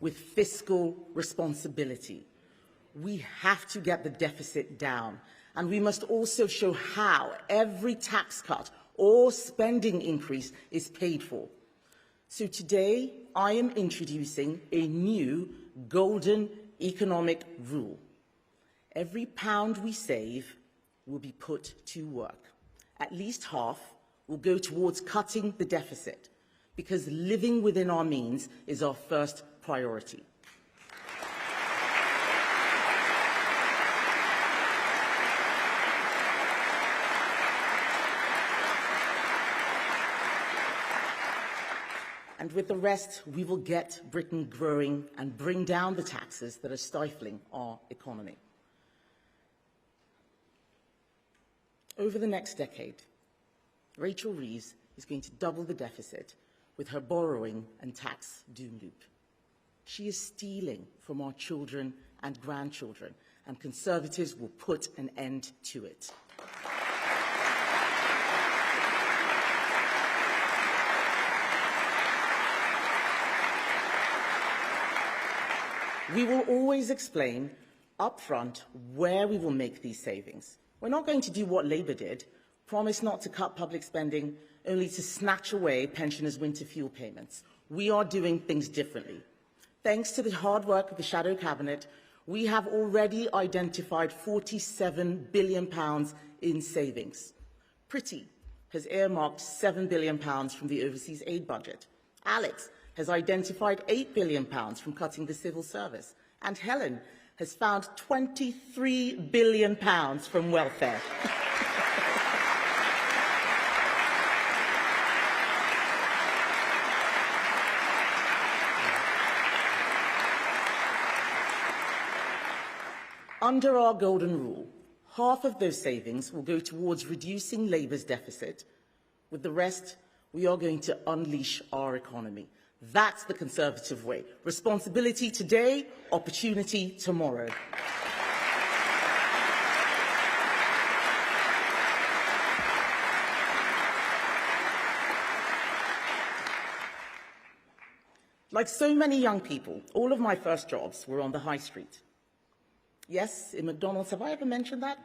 with fiscal responsibility. We have to get the deficit down. And we must also show how every tax cut or spending increase is paid for. So today, I am introducing a new golden economic rule. Every pound we save will be put to work. At least half will go towards cutting the deficit, because living within our means is our first priority. And with the rest, we will get Britain growing and bring down the taxes that are stifling our economy. Over the next decade, Rachel Reeves is going to double the deficit with her borrowing and tax doom loop. She is stealing from our children and grandchildren, and Conservatives will put an end to it. We will always explain up front where we will make these savings. We're not going to do what Labour did, promise not to cut public spending, only to snatch away pensioners' winter fuel payments. We are doing things differently. Thanks to the hard work of the Shadow Cabinet, we have already identified £47 billion in savings. Pretty has earmarked £7 billion from the overseas aid budget. Alex has identified £8 billion from cutting the civil service. And Helen has found £23 billion from welfare. Under our golden rule, half of those savings will go towards reducing Labour's deficit. With the rest, we are going to unleash our economy. That's the Conservative way. Responsibility today, opportunity tomorrow. Like so many young people, all of my first jobs were on the high street. Yes, in McDonald's. Have I ever mentioned that?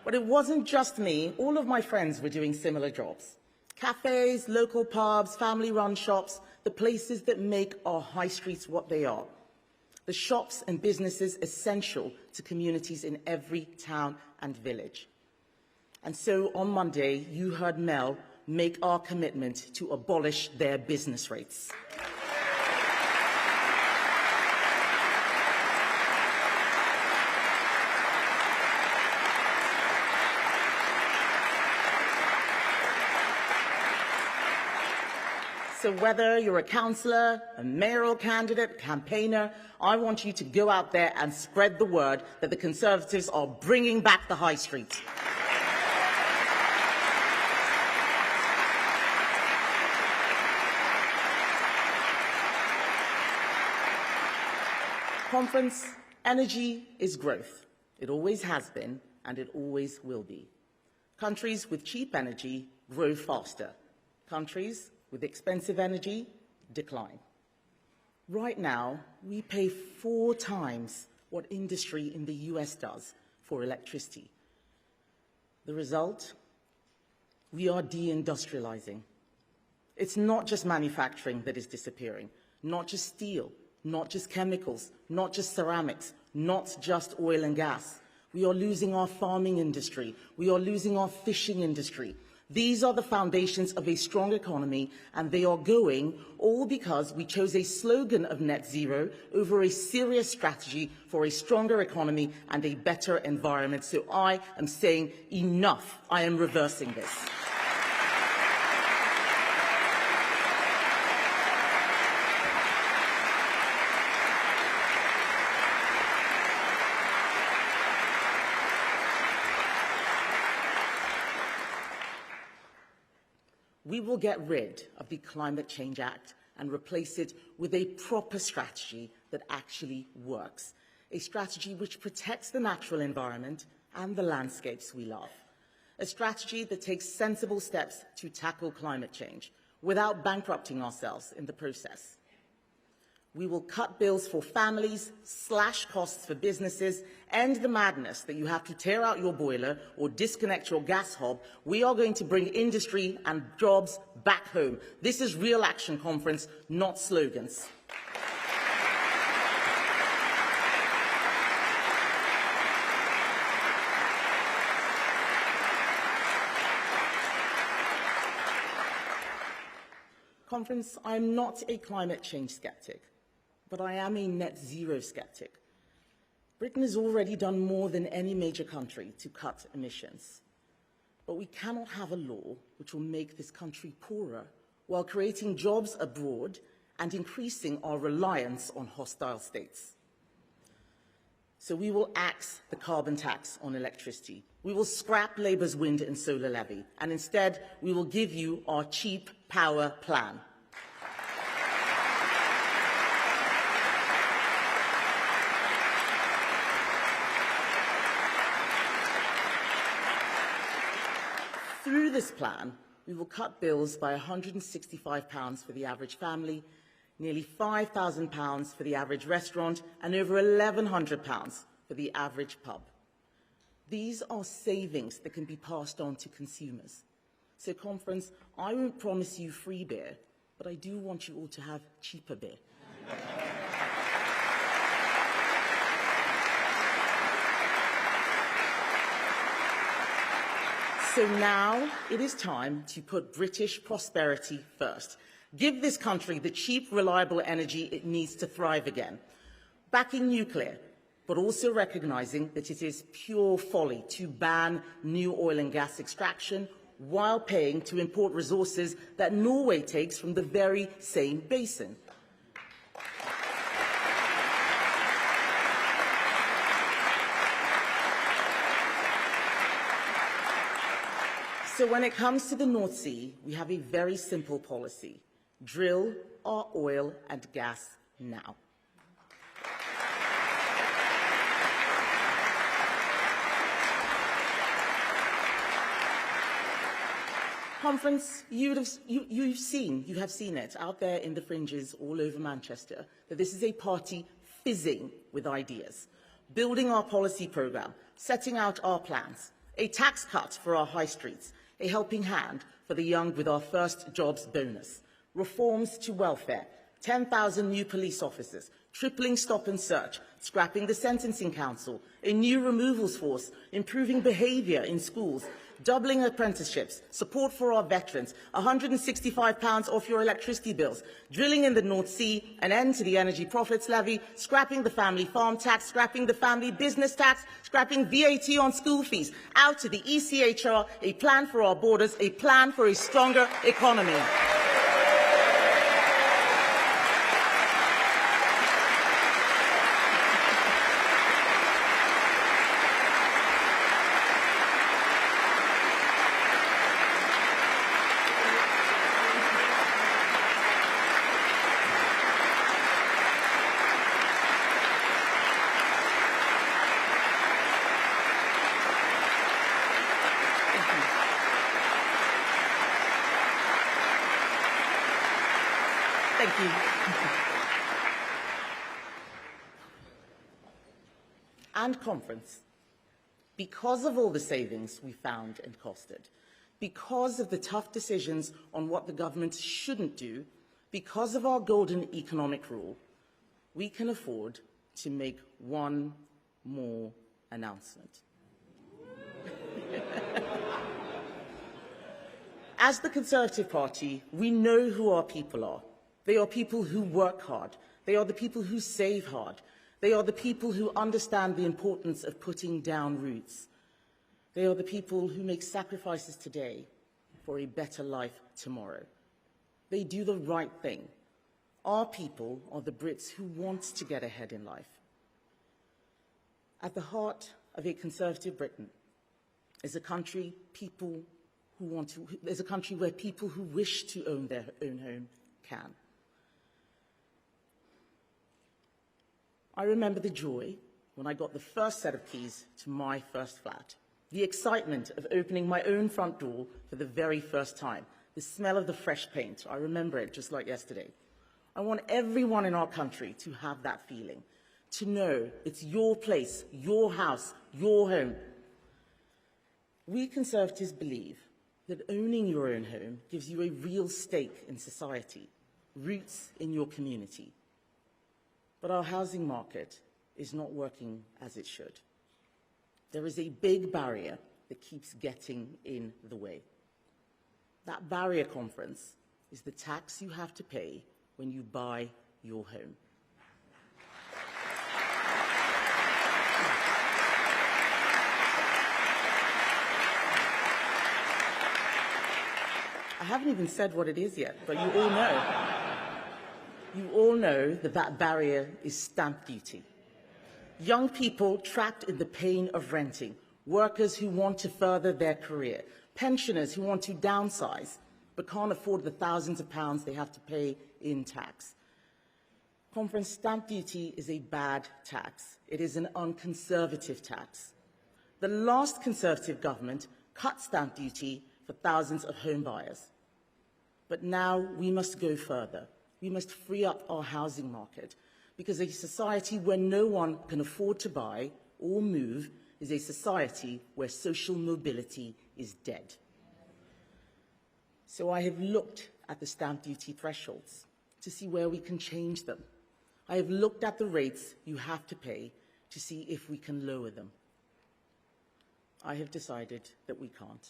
But it wasn't just me. All of my friends were doing similar jobs. Cafes, local pubs, family-run shops, the places that make our high streets what they are. The shops and businesses essential to communities in every town and village. And so on Monday, you heard Mel make our commitment to abolish their business rates. So whether you're a councillor, a mayoral candidate, campaigner, I want you to go out there and spread the word that the Conservatives are bringing back the high street. Conference, energy is growth. It always has been, and it always will be. Countries with cheap energy grow faster. Countries with expensive energy decline. Right now, we pay 4 times what industry in the US does for electricity. The result? We are deindustrializing. It's not just manufacturing that is disappearing, not just steel, not just chemicals, not just ceramics, not just oil and gas. We are losing our farming industry. We are losing our fishing industry. These are the foundations of a strong economy, and they are going all because we chose a slogan of net zero over a serious strategy for a stronger economy and a better environment. So I am saying enough. I am reversing this. We will get rid of the Climate Change Act and replace it with a proper strategy that actually works, a strategy which protects the natural environment and the landscapes we love, a strategy that takes sensible steps to tackle climate change without bankrupting ourselves in the process. We will cut bills for families, slash costs for businesses, end the madness that you have to tear out your boiler or disconnect your gas hob. We are going to bring industry and jobs back home. This is real action, Conference, not slogans. Conference, I'm not a climate change skeptic, but I am a net zero skeptic. Britain has already done more than any major country to cut emissions. But we cannot have a law which will make this country poorer while creating jobs abroad and increasing our reliance on hostile states. So we will axe the carbon tax on electricity. We will scrap Labour's wind and solar levy, and instead we will give you our cheap power plan. Through this plan, we will cut bills by £165 for the average family, nearly £5,000 for the average restaurant, and over £1,100 for the average pub. These are savings that can be passed on to consumers. So, Conference, I won't promise you free beer, but I do want you all to have cheaper beer. So now it is time to put British prosperity first. Give this country the cheap, reliable energy it needs to thrive again. backing nuclear, but also recognising that it is pure folly to ban new oil and gas extraction while paying to import resources that Norway takes from the very same basin. So when it comes to the North Sea, we have a very simple policy. Drill our oil and gas now. Conference, you have seen it out there in the fringes all over Manchester, that this is a party fizzing with ideas, building our policy programme, setting out our plans, a tax cut for our high streets, a helping hand for the young with our first jobs bonus, reforms to welfare, 10,000 new police officers, tripling stop and search, scrapping the sentencing council, a new removals force, improving behaviour in schools, doubling apprenticeships, support for our veterans, £165 off your electricity bills, drilling in the North Sea, an end to the energy profits levy, scrapping the family farm tax, scrapping the family business tax, scrapping VAT on school fees, out to the ECHR, a plan for our borders, a plan for a stronger economy. Thank you. And conference, because of all the savings we found and costed, because of the tough decisions on what the government shouldn't do, because of our golden economic rule, we can afford to make one more announcement. As the Conservative Party, we know who our people are. They are people who work hard. They are the people who save hard. They are the people who understand the importance of putting down roots. They are the people who make sacrifices today for a better life tomorrow. They do the right thing. Our people are the Brits who want to get ahead in life. At the heart of a conservative Britain is a country where people who wish to own their own home can. I remember the joy when I got the first set of keys to my first flat, the excitement of opening my own front door for the very first time, the smell of the fresh paint. I remember it just like yesterday. I want everyone in our country to have that feeling, to know it's your place, your house, your home. We Conservatives believe that owning your own home gives you a real stake in society, roots in your community. But our housing market is not working as it should. There is a big barrier that keeps getting in the way. That barrier, conference, is the tax you have to pay when you buy your home. I haven't even said what it is yet, but you all know. You all know that that barrier is stamp duty. Young people trapped in the pain of renting, workers who want to further their career, pensioners who want to downsize but can't afford the thousands of pounds they have to pay in tax. Conference, stamp duty is a bad tax. It is an unconservative tax. The last Conservative government cut stamp duty for thousands of home buyers. But now we must go further. We must free up our housing market, because a society where no one can afford to buy or move is a society where social mobility is dead. So I have looked at the stamp duty thresholds to see where we can change them. I have looked at the rates you have to pay to see if we can lower them. I have decided that we can't,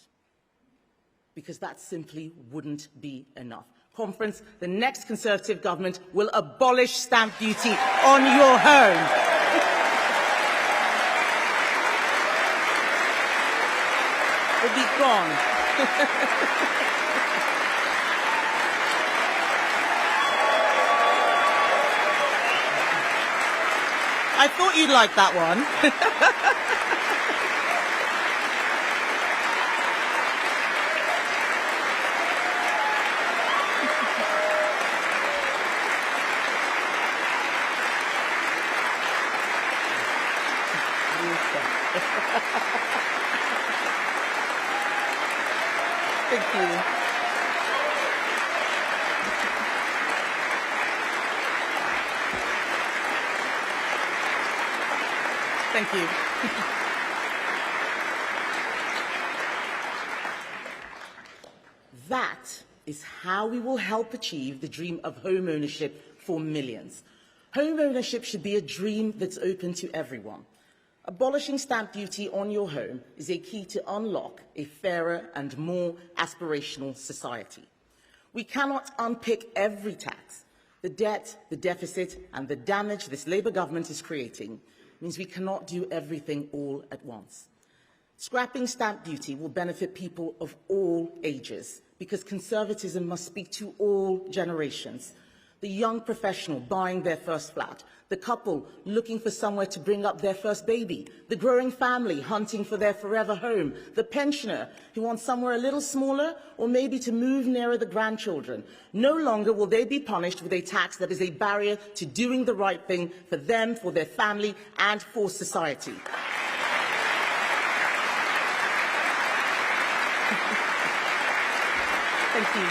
because that simply wouldn't be enough. Conference, the next Conservative government will abolish stamp duty on your home. It will be gone. I thought you'd like that one. Thank you. Thank you. That is how we will help achieve the dream of home ownership for millions. Home ownership should be a dream that's open to everyone. Abolishing stamp duty on your home is a key to unlock a fairer and more aspirational society. We cannot unpick every tax. The debt, the deficit, and the damage this Labour government is creating means we cannot do everything all at once. Scrapping stamp duty will benefit people of all ages because conservatism must speak to all generations. The young professional buying their first flat, the couple looking for somewhere to bring up their first baby, the growing family hunting for their forever home, the pensioner who wants somewhere a little smaller or maybe to move nearer the grandchildren. No longer will they be punished with a tax that is a barrier to doing the right thing for them, for their family, and for society. Thank you.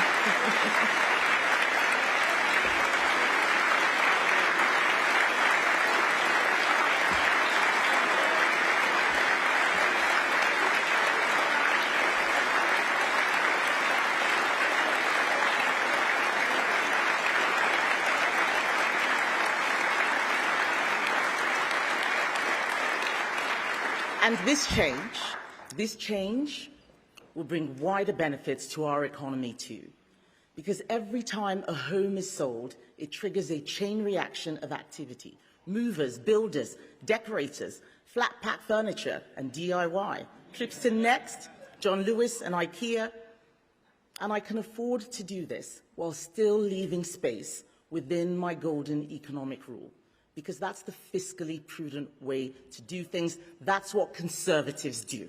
And this change will bring wider benefits to our economy too. Because every time a home is sold, it triggers a chain reaction of activity. Movers, builders, decorators, flat pack furniture and DIY, trips to Next, John Lewis and IKEA. And I can afford to do this while still leaving space within my golden economic rule. Because that's the fiscally prudent way to do things. That's what Conservatives do.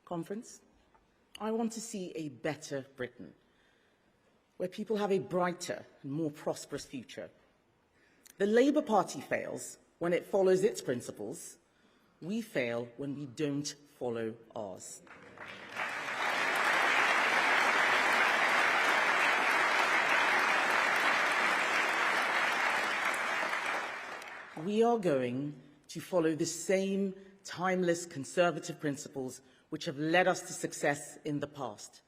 Conference, I want to see a better Britain, where people have a brighter and more prosperous future. The Labour Party fails when it follows its principles. We fail when we don't follow ours. We are going to follow the same timeless Conservative principles which have led us to success in the past.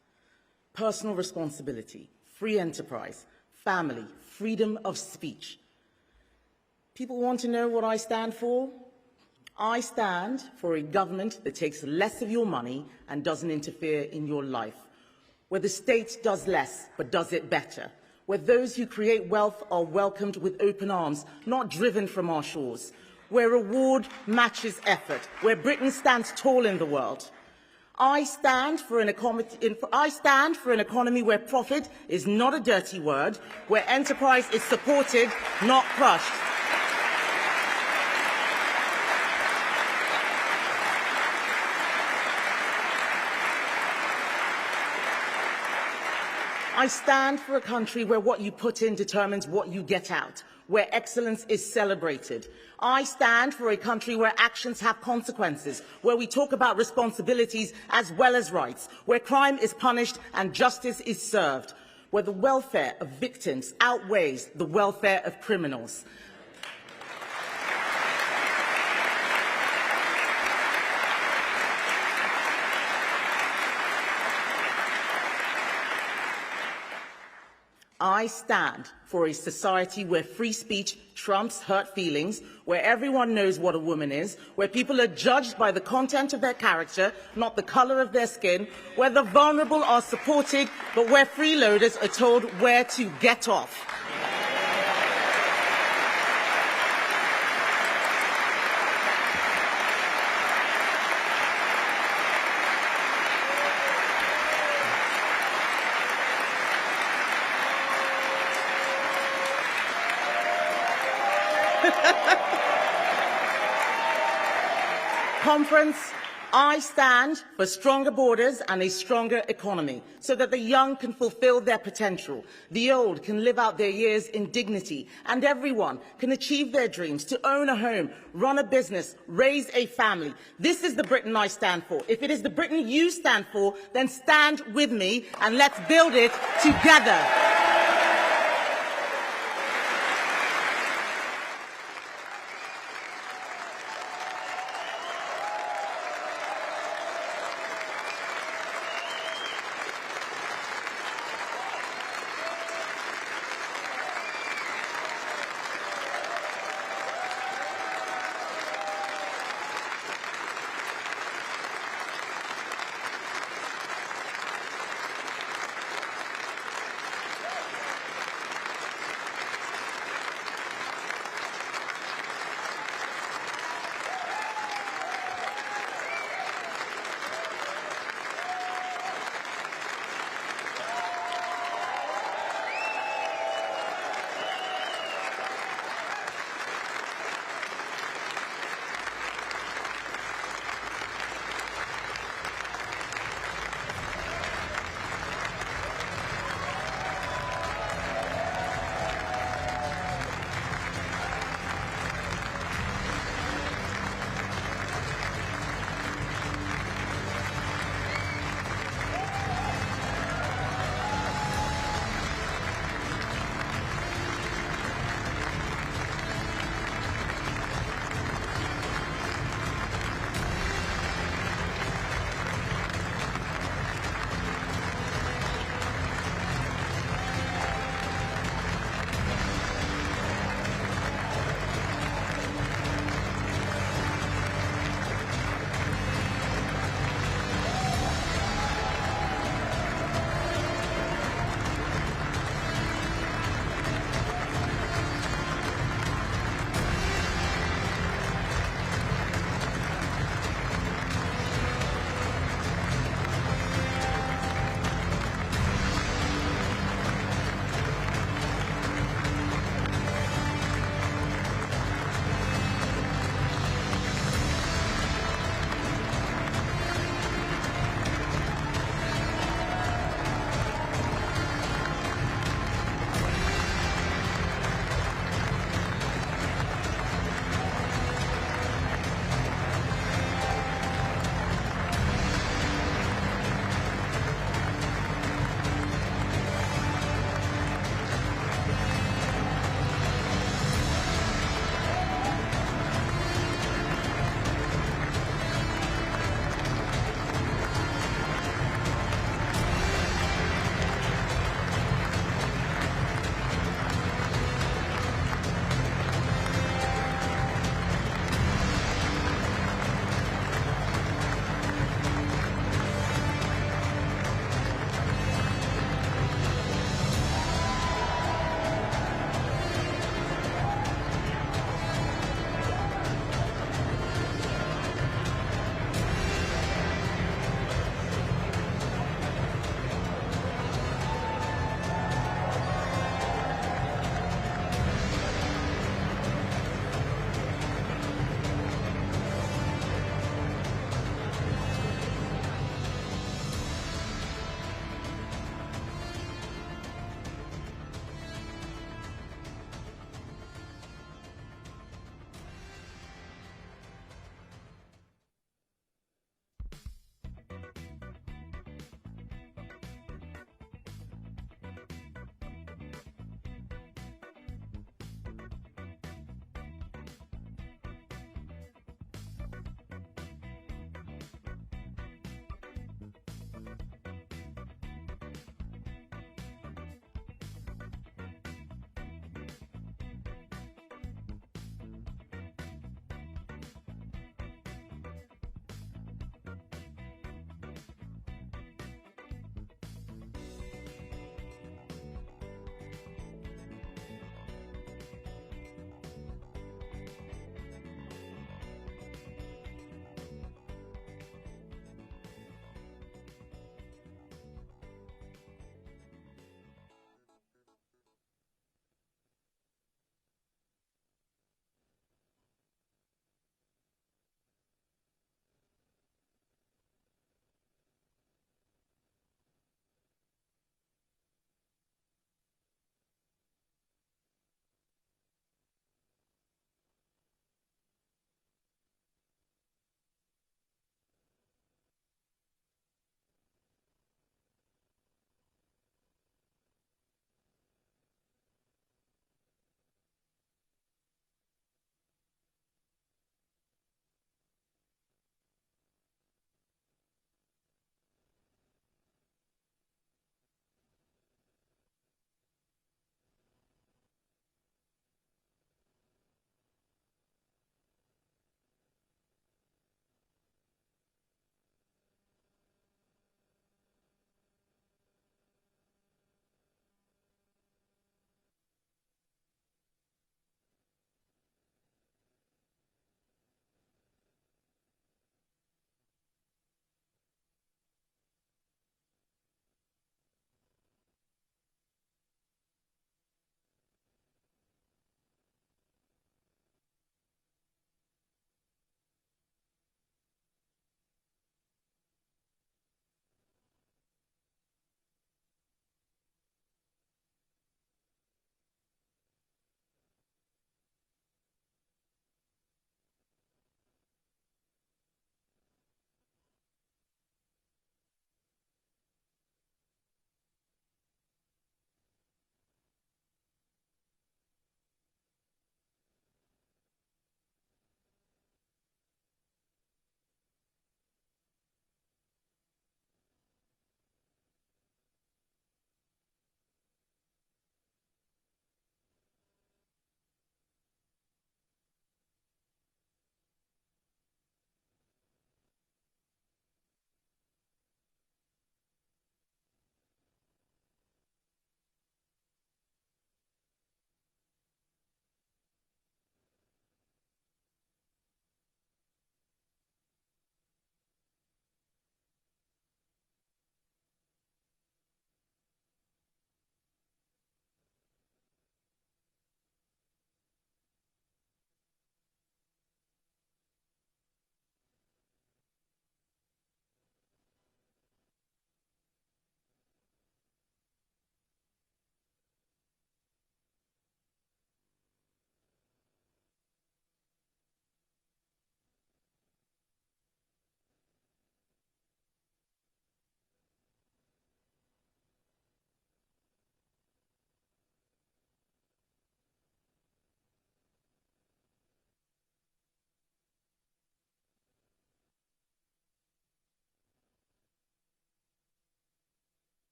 Personal responsibility, free enterprise, family, freedom of speech. People want to know what I stand for? I stand for a government that takes less of your money and doesn't interfere in your life, where the state does less but does it better, where those who create wealth are welcomed with open arms, not driven from our shores, where reward matches effort, where Britain stands tall in the world. I stand for an economy where profit is not a dirty word, where enterprise is supported, not crushed. I stand for a country where what you put in determines what you get out, where excellence is celebrated. I stand for a country where actions have consequences, where we talk about responsibilities as well as rights, where crime is punished and justice is served, where the welfare of victims outweighs the welfare of criminals. I stand for a society where free speech trumps hurt feelings, where everyone knows what a woman is, where people are judged by the content of their character, not the colour of their skin, where the vulnerable are supported, but where freeloaders are told where to get off. Conference, I stand for stronger borders and a stronger economy so that the young can fulfil their potential, the old can live out their years in dignity, and everyone can achieve their dreams to own a home, run a business, raise a family. This is the Britain I stand for. If it is the Britain you stand for, then stand with me and let's build it together.